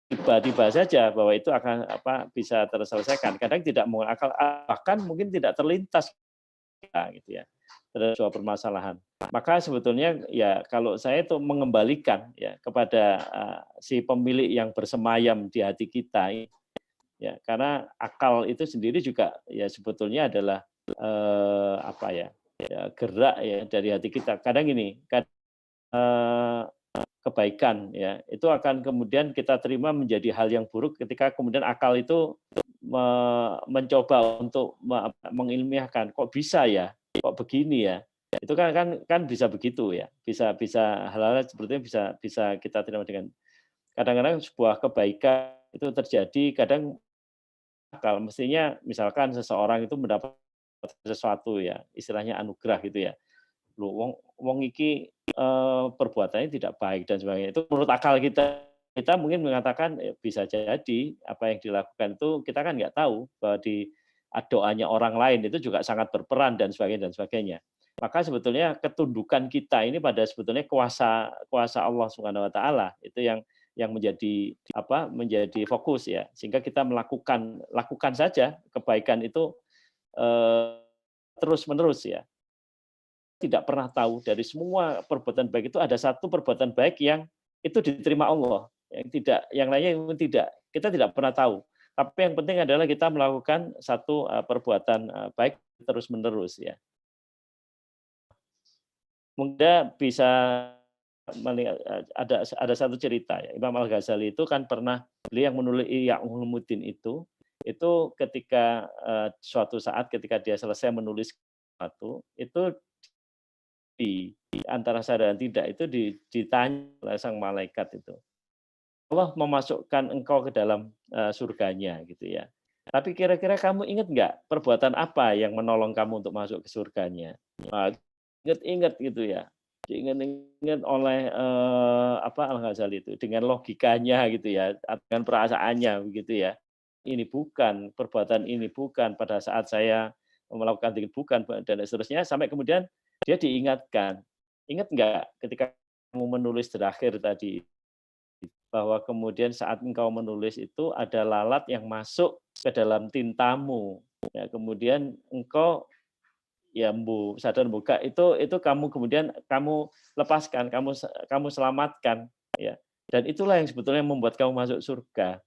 Tiba-tiba saja bahwa itu akan bisa terselesaikan. Kadang tidak menggunakan akal, bahkan mungkin tidak terlintas gitu ya terhadap sebuah permasalahan. Maka sebetulnya ya kalau saya itu mengembalikan ya kepada si pemilik yang bersemayam di hati kita ya karena akal itu sendiri juga ya sebetulnya adalah gerak ya dari hati kita. Kadang ini kebaikan ya itu akan kemudian kita terima menjadi hal yang buruk ketika kemudian akal itu mencoba untuk mengilmiahkan kok bisa ya kok begini ya itu kan bisa begitu ya bisa hal-hal seperti itu bisa kita terima dengan kadang-kadang sebuah kebaikan itu terjadi kadang akal mestinya misalkan seseorang itu mendapat sesuatu ya istilahnya anugerah gitu ya lu wong iki perbuatannya tidak baik dan sebagainya. Itu menurut akal kita mungkin mengatakan bisa jadi apa yang dilakukan itu kita kan nggak tahu bahwa di doanya orang lain itu juga sangat berperan dan sebagainya. Maka sebetulnya ketundukan kita ini pada sebetulnya kuasa Allah Subhanahu wa taala itu yang menjadi menjadi fokus ya. Sehingga kita lakukan saja kebaikan itu terus-menerus ya. Tidak pernah tahu dari semua perbuatan baik itu ada satu perbuatan baik yang itu diterima Allah, yang lainnya tidak. Kita tidak pernah tahu. Tapi yang penting adalah kita melakukan satu perbuatan baik terus-menerus ya. Mungkin bisa melihat ada satu cerita ya. Imam Al-Ghazali itu kan pernah beliau yang menulis Ihya Ulumuddin itu itu ketika suatu saat ketika dia selesai menulis sesuatu, itu di antara sadar dan tidak itu ditanya oleh sang malaikat itu. Allah memasukkan engkau ke dalam surganya gitu ya. Tapi kira-kira kamu ingat nggak perbuatan apa yang menolong kamu untuk masuk ke surganya? Nah, ingat-ingat gitu ya. Diingat-ingat oleh Al-Ghazali itu dengan logikanya gitu ya, dengan perasaannya begitu ya. Ini bukan perbuatan ini bukan pada saat saya melakukan ini bukan dan seterusnya sampai kemudian dia diingatkan. Ingat nggak ketika kamu menulis terakhir tadi bahwa kemudian saat engkau menulis itu ada lalat yang masuk ke dalam tintamu. Ya, kemudian engkau ya sadar buka itu kamu kemudian kamu lepaskan, kamu selamatkan ya. Dan itulah yang sebetulnya membuat kamu masuk surga.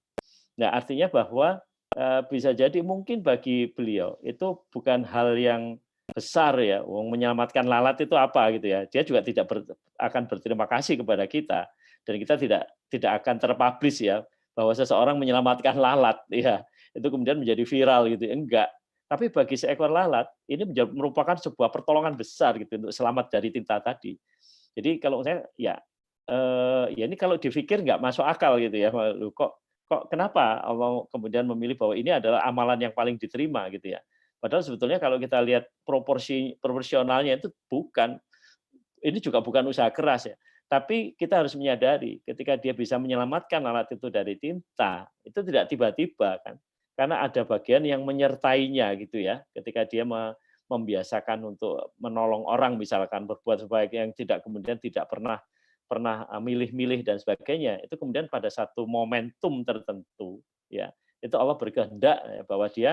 Nah, artinya bahwa bisa jadi mungkin bagi beliau itu bukan hal yang besar ya, menyelamatkan lalat itu apa gitu ya. Dia juga tidak akan berterima kasih kepada kita dan kita tidak akan terpublish ya bahwa seseorang menyelamatkan lalat ya. Itu kemudian menjadi viral gitu. Enggak. Tapi bagi seekor lalat ini merupakan sebuah pertolongan besar gitu untuk selamat dari tinta tadi. Jadi kalau saya ya ini kalau dipikir nggak masuk akal gitu ya. Loh, kok kenapa Allah kemudian memilih bahwa ini adalah amalan yang paling diterima gitu ya. Padahal sebetulnya kalau kita lihat proporsionalnya itu bukan, ini juga bukan usaha keras ya. Tapi kita harus menyadari ketika dia bisa menyelamatkan lalat itu dari tinta, itu tidak tiba-tiba kan. Karena ada bagian yang menyertainya gitu ya. Ketika dia membiasakan untuk menolong orang misalkan berbuat sebaik yang tidak kemudian tidak pernah milih-milih dan sebagainya, itu kemudian pada satu momentum tertentu ya itu Allah berkehendak ya, bahwa dia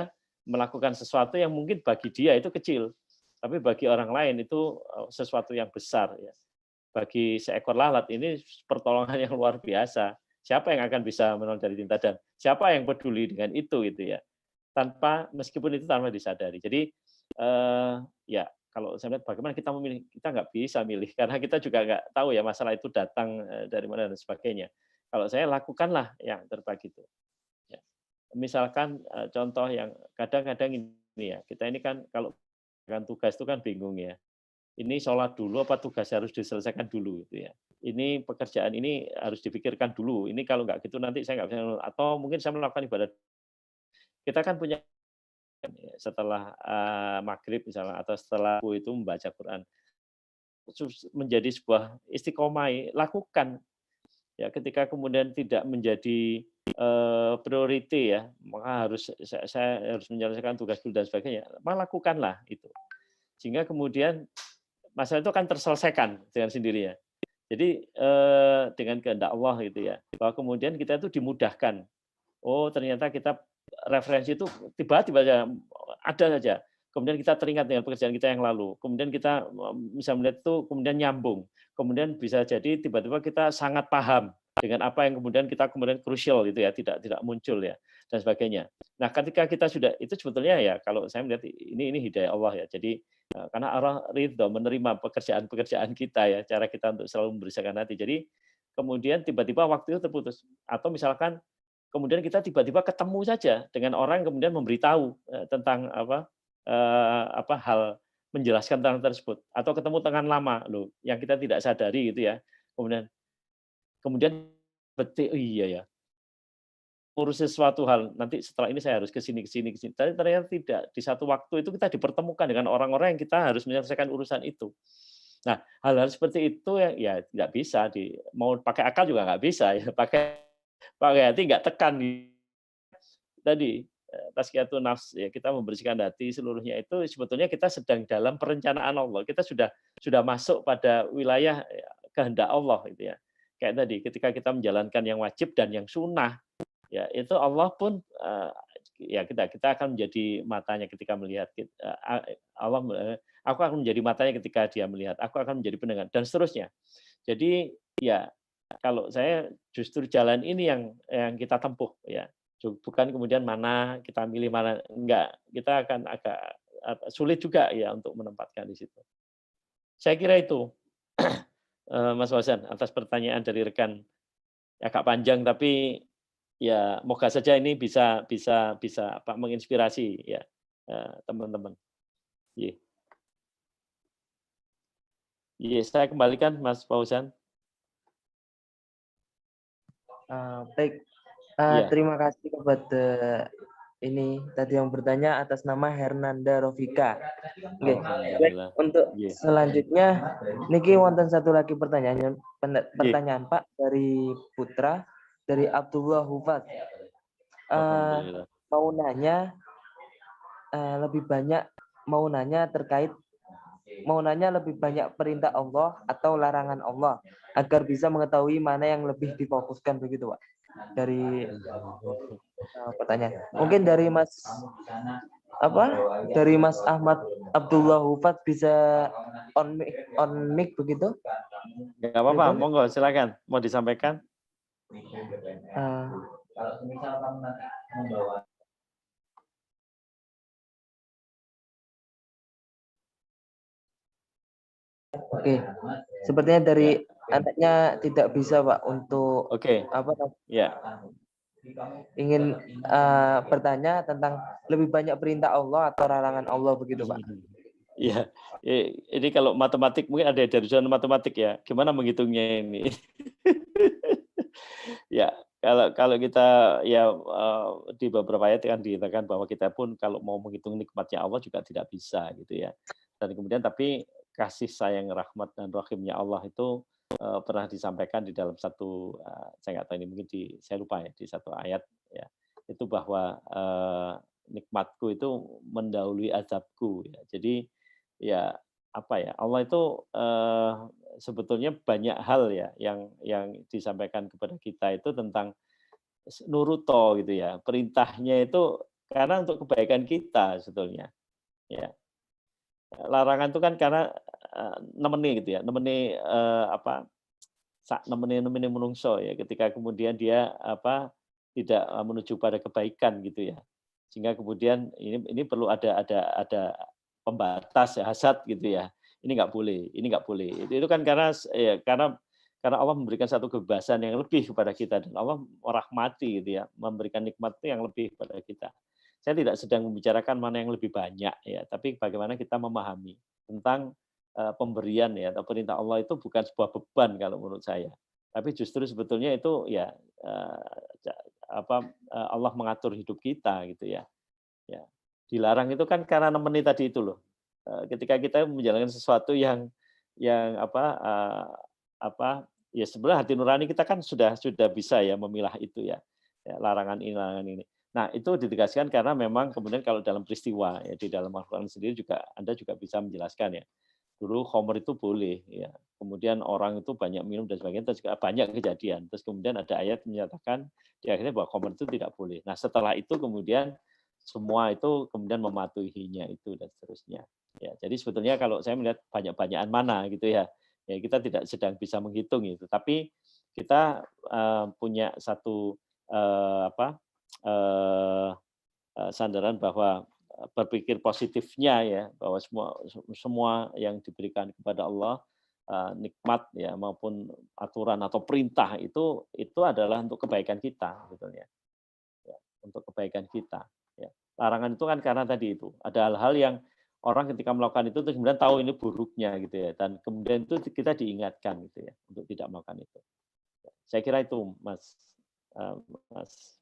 melakukan sesuatu yang mungkin bagi dia itu kecil tapi bagi orang lain itu sesuatu yang besar ya. Bagi seekor lalat ini pertolongan yang luar biasa. Siapa yang akan bisa menolong dari tinta dan siapa yang peduli dengan itu gitu ya, meskipun itu tanpa disadari. Jadi ya kalau saya lihat bagaimana kita memilih, kita nggak bisa milih karena kita juga nggak tahu ya masalah itu datang dari mana dan sebagainya. Kalau saya lakukanlah yang terbaik itu. Ya. Misalkan contoh yang kadang-kadang ini ya, kita ini kan kalau tugas itu kan bingung ya. Ini sholat dulu apa tugas harus diselesaikan dulu gitu ya. Ini pekerjaan ini harus dipikirkan dulu. Ini kalau nggak gitu nanti saya nggak bisa atau mungkin saya melakukan ibadah. Kita kan punya setelah maghrib misalnya atau setelah itu membaca Quran menjadi sebuah istiqomah lakukan ya ketika kemudian tidak menjadi priority ya maka saya harus menyelesaikan tugas dulu dan sebagainya maka lakukanlah itu sehingga kemudian masalah itu akan terselesaikan dengan sendirinya jadi dengan kehendak Allah gitu ya bahwa kemudian kita itu dimudahkan oh ternyata kita referensi itu tiba-tiba ada saja. Kemudian kita teringat dengan pekerjaan kita yang lalu. Kemudian kita bisa melihat itu kemudian nyambung. Kemudian bisa jadi tiba-tiba kita sangat paham dengan apa yang kemudian kita kemudian krusial gitu ya, tidak muncul ya dan sebagainya. Nah, ketika kita sudah itu sebetulnya ya kalau saya melihat ini hidayah Allah ya. Jadi karena Allah ridho menerima pekerjaan-pekerjaan kita ya, cara kita untuk selalu membersihkan hati. Jadi kemudian tiba-tiba waktu itu terputus atau misalkan kemudian kita tiba-tiba ketemu saja dengan orang kemudian memberitahu tentang hal menjelaskan tentang tersebut atau ketemu tangan lama loh yang kita tidak sadari gitu ya kemudian betul iya ya urus sesuatu hal nanti setelah ini saya harus ke sini tapi ternyata tidak di satu waktu itu kita dipertemukan dengan orang-orang yang kita harus menyelesaikan urusan itu. Nah hal-hal seperti itu ya tidak bisa mau pakai akal juga nggak bisa ya pakai hati nggak tekan tadi tazkiyatun nafs ya kita membersihkan hati seluruhnya itu sebetulnya kita sedang dalam perencanaan Allah kita sudah masuk pada wilayah kehendak Allah gitu ya kayak tadi ketika kita menjalankan yang wajib dan yang sunnah ya itu Allah pun ya kita akan menjadi matanya ketika melihat Allah aku akan menjadi matanya ketika dia melihat aku akan menjadi pendengar dan seterusnya jadi ya kalau saya justru jalan ini yang kita tempuh ya bukan kemudian mana kita milih mana enggak kita akan agak sulit juga ya untuk menempatkan di situ saya kira itu Mas Wasan atas pertanyaan dari rekan agak panjang tapi ya moga saja ini bisa apa menginspirasi ya teman-teman. Iya. Iya, saya kembalikan Mas Fauzan. Baik, Iya. terima kasih kepada ini tadi yang bertanya atas nama Hernanda Rofika. Oke, baik, Alhamdulillah. untuk Iya. selanjutnya niki wonten satu lagi Iya. pertanyaan Pak dari Putra dari Abdullah Hufat. Alhamdulillah. Mau nanya lebih banyak mau nanya lebih banyak perintah Allah atau larangan Allah agar bisa mengetahui mana yang lebih difokuskan begitu Pak. Dari pertanyaan. Mungkin dari Mas dari Mas Ahmad Abdullah Hufat bisa on mic begitu? Enggak apa-apa, monggo silakan. Mau disampaikan? Kalau misal kamu membawa Oke, sepertinya dari anaknya tidak bisa Pak untuk ya. Ingin bertanya tentang lebih banyak perintah Allah atau larangan Allah begitu Pak. Iya, ini kalau matematik mungkin ada dari jurusan matematik ya. Gimana menghitungnya ini? Ya, kalau kita ya di beberapa ayat kan dikatakan bahwa kita pun kalau mau menghitung nikmatnya Allah juga tidak bisa gitu ya. Dan kemudian tapi kasih sayang rahmat dan rahimnya Allah itu pernah disampaikan di dalam satu saya nggak tahu ini mungkin saya lupa ya di satu ayat ya itu bahwa nikmatku itu mendahului azabku ya. Jadi ya apa ya Allah itu sebetulnya banyak hal ya yang disampaikan kepada kita itu tentang nuruto gitu ya. Perintahnya itu karena untuk kebaikan kita sebetulnya. Ya. Larangan itu kan karena nemeni gitu ya, nemeni nemeni menungso ya ketika kemudian dia tidak menuju pada kebaikan gitu ya. Sehingga kemudian ini perlu ada pembatas ya, hasad gitu ya. Ini nggak boleh, ini nggak boleh. Itu kan karena Allah memberikan satu kebebasan yang lebih kepada kita dan Allah merahmati gitu ya, memberikan nikmat yang lebih kepada kita. Saya tidak sedang membicarakan mana yang lebih banyak ya, tapi bagaimana kita memahami tentang pemberian ya atau perintah Allah itu bukan sebuah beban kalau menurut saya. Tapi justru sebetulnya itu ya Allah mengatur hidup kita gitu ya. Ya. Dilarang itu kan karena nemeni tadi itu loh. Ketika kita menjalankan sesuatu yang ya sebenarnya hati nurani kita kan sudah bisa ya memilah itu ya. Larangan ini. Nah, itu ditegaskan karena memang kemudian kalau dalam peristiwa ya di dalam Al-Qur'an sendiri juga Anda juga bisa menjelaskan ya. Dulu khamr itu boleh ya. Kemudian orang itu banyak minum dan sebagainya terus banyak kejadian. Terus kemudian ada ayat menyatakan di akhirnya bahwa khamr itu tidak boleh. Nah, setelah itu kemudian semua itu kemudian mematuhinya itu dan seterusnya. Ya, jadi sebetulnya kalau saya melihat banyak-banyakan mana gitu ya. Ya kita tidak sedang bisa menghitung itu, tapi kita punya satu sandaran bahwa berpikir positifnya ya bahwa semua yang diberikan kepada Allah nikmat ya maupun aturan atau perintah itu adalah untuk kebaikan kita sebetulnya ya, untuk kebaikan kita ya. Larangan itu kan karena tadi itu ada hal-hal yang orang ketika melakukan itu terus kemudian tahu ini buruknya gitu ya dan kemudian itu kita diingatkan gitu ya untuk tidak melakukan itu. Saya kira itu Mas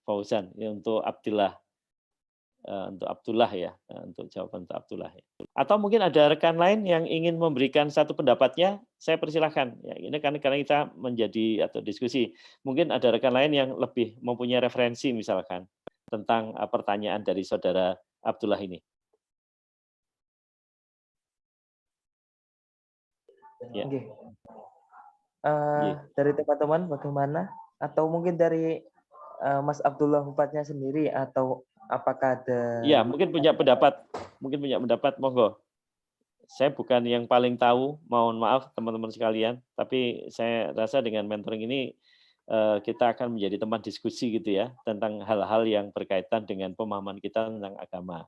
Fauzan ya, untuk Abdullah ya, untuk jawaban untuk Abdullah ya. Atau mungkin ada rekan lain yang ingin memberikan satu pendapatnya, saya persilahkan. Ya, ini karena kita menjadi atau diskusi. Mungkin ada rekan lain yang lebih mempunyai referensi misalkan tentang pertanyaan dari saudara Abdullah ini. Ya. Dari teman-teman bagaimana? Atau mungkin dari Mas Abdullah Hufatnya sendiri atau apakah ada? Iya, mungkin punya pendapat, monggo. Saya bukan yang paling tahu, mohon maaf teman-teman sekalian, tapi saya rasa dengan mentoring ini kita akan menjadi teman diskusi gitu ya tentang hal-hal yang berkaitan dengan pemahaman kita tentang agama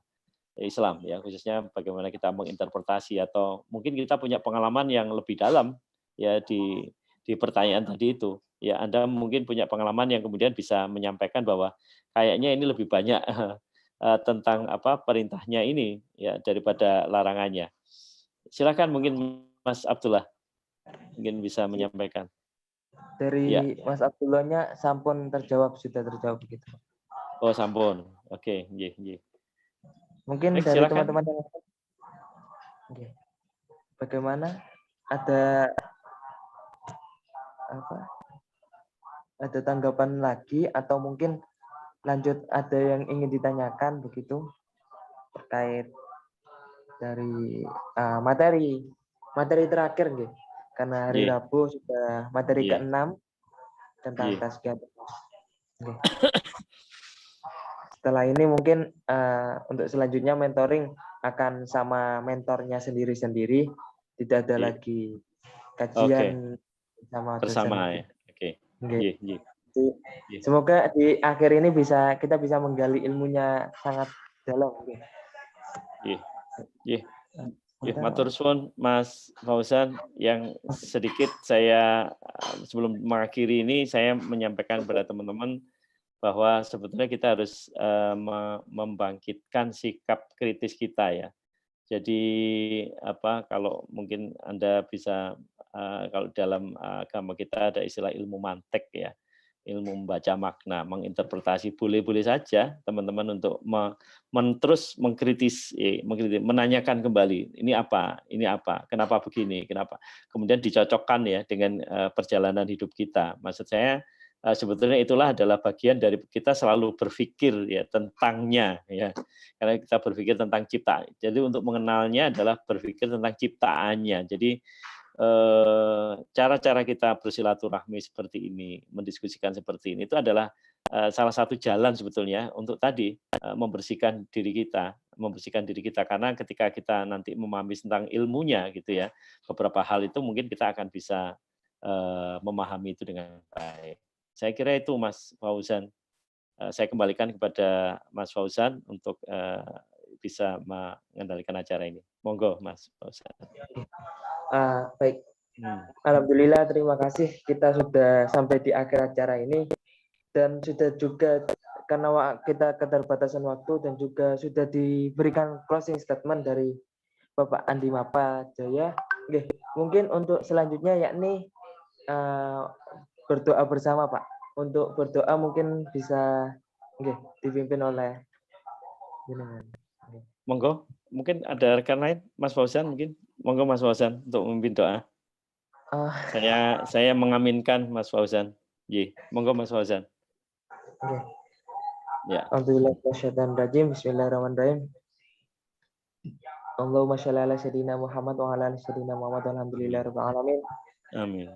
Islam ya, khususnya bagaimana kita menginterpretasi atau mungkin kita punya pengalaman yang lebih dalam ya di pertanyaan tadi itu. ya Anda mungkin punya pengalaman yang kemudian bisa menyampaikan bahwa kayaknya ini lebih banyak tentang perintahnya ini ya daripada larangannya. Silakan mungkin Mas Abdullah mungkin bisa menyampaikan. Dari Mas Abdullahnya sampun sudah terjawab begitu. Oh, sampun. Oke, nggih. Mungkin Baik, dari silakan. teman-teman yang Oke. Bagaimana? Ada Ada tanggapan lagi atau mungkin lanjut ada yang ingin ditanyakan begitu terkait dari materi terakhir nggih. Karena hari Rabu sudah materi ke-6 tentang tazkiyah. Setelah ini mungkin untuk selanjutnya mentoring akan sama mentornya sendiri-sendiri, tidak ada lagi kajian bersama ya. Oke. Semoga di akhir ini kita bisa menggali ilmunya sangat dalam. Matur suwun Mas Fauzan, yang sedikit saya sebelum mengakhiri ini saya menyampaikan kepada teman-teman bahwa sebetulnya kita harus membangkitkan sikap kritis kita ya. Jadi kalau mungkin Anda bisa kalau dalam agama kita ada istilah ilmu mantek ya, ilmu membaca makna, menginterpretasi, boleh-boleh saja teman-teman untuk terus mengkritis, menanyakan kembali ini apa, kenapa begini, kenapa, kemudian dicocokkan ya dengan perjalanan hidup kita. Maksud saya sebetulnya itulah adalah bagian dari kita selalu berpikir ya tentangnya ya, karena kita berpikir tentang ciptaan. Jadi untuk mengenalnya adalah berpikir tentang ciptaannya. Jadi cara-cara kita bersilaturahmi seperti ini, mendiskusikan seperti ini itu adalah salah satu jalan sebetulnya untuk tadi membersihkan diri kita, karena ketika kita nanti memahami tentang ilmunya gitu ya, beberapa hal itu mungkin kita akan bisa memahami itu dengan baik. Saya kira itu Mas Fauzan. Saya kembalikan kepada Mas Fauzan untuk bisa mengendalikan acara ini. Monggo Mas Fauzan. Baik. Alhamdulillah, terima kasih. Kita sudah sampai di akhir acara ini dan sudah juga karena kita keterbatasan waktu dan juga sudah diberikan closing statement dari Bapak Andi Mapa Jaya. Mungkin untuk selanjutnya yakni berdoa bersama Pak. Untuk berdoa mungkin bisa dipimpin oleh Monggo, mungkin ada rekan lain, Mas Fauzan mungkin. Monggo Mas Fauzan untuk memimpin doa. Saya mengaminkan Mas Fauzan. Monggo Mas Fauzan. Ya. Alhamdulillah, bismillahirrahmanirrahim. Allahumma shalli ala sayyidina Muhammad wa ala ali sayyidina Muhammad, alhamdulillahirabbil alamin. Amin.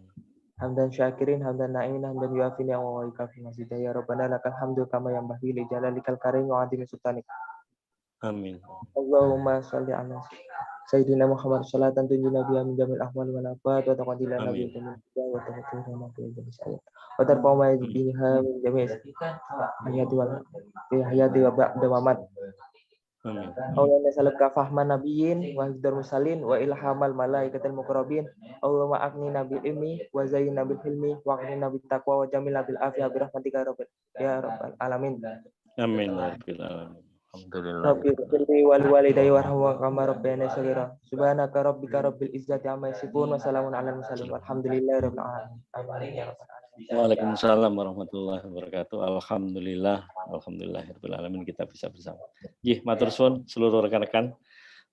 Hamdan syakirin, hamdan na'imin, hamdan yuafi ni'amahu wa yukafi mazidah. Ya Rabbana lakal hamdu kama yanbaghi li jalalikal karim wa 'azimi sultanik. Amin. Allahumma shalli ala sayyidina Muhammad salatan tunjina biha min jamil ahwal wal afat wa taqaddilana bil jamil wa taqaddilana bil jamil sayyid wa tarfa'u biha min jamil hayati wa ba'da mamat. Amin. Allahumma salaka fahman nabiyyin wa hifdzal mursalin wa ilhamal malaikatil muqarrabin. Allahumma aghnina bil ilmi wa zayyinna bil hilmi wa aghnina bit taqwa wa jamilna bil afiyah bi rahmatika ya rabbal alamin. Amin ya rabbil alamin. Alhamdulillah. Rabbi firli wal walidayya warhamhuma kama rabbayani shaghira. Subhanaka rabbika rabbil izzati amma yasifun wa salamun alal mursalin walhamdulillahi rabbil alamin. Amin ya rabbal alamin. Waalaikumsalam warahmatullahi wabarakatuh. Alhamdulillahirabbil alamin, kita bisa bersama. Matur suwun seluruh rekan-rekan.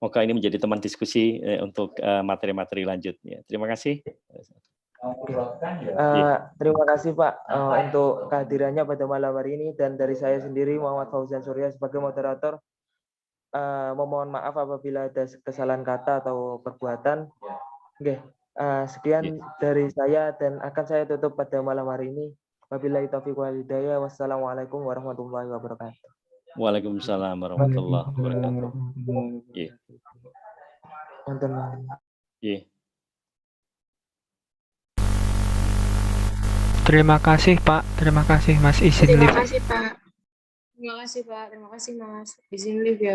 Moga ini menjadi teman diskusi untuk materi-materi lanjut. Terima kasih. Terima kasih Pak untuk kehadirannya pada malam hari ini, dan dari saya sendiri Muhammad Fauzan Surya sebagai moderator memohon maaf apabila ada kesalahan kata atau perbuatan. Sekian dari saya dan akan saya tutup pada malam hari ini. Wabillahi taufiq wal hidayah. Wassalamualaikum warahmatullahi wabarakatuh. Waalaikumsalam warahmatullahi wabarakatuh. Terima kasih Pak, terima kasih Mas izin live. Terima kasih Pak. Terima kasih Pak, terima kasih Mas. Izin live ya.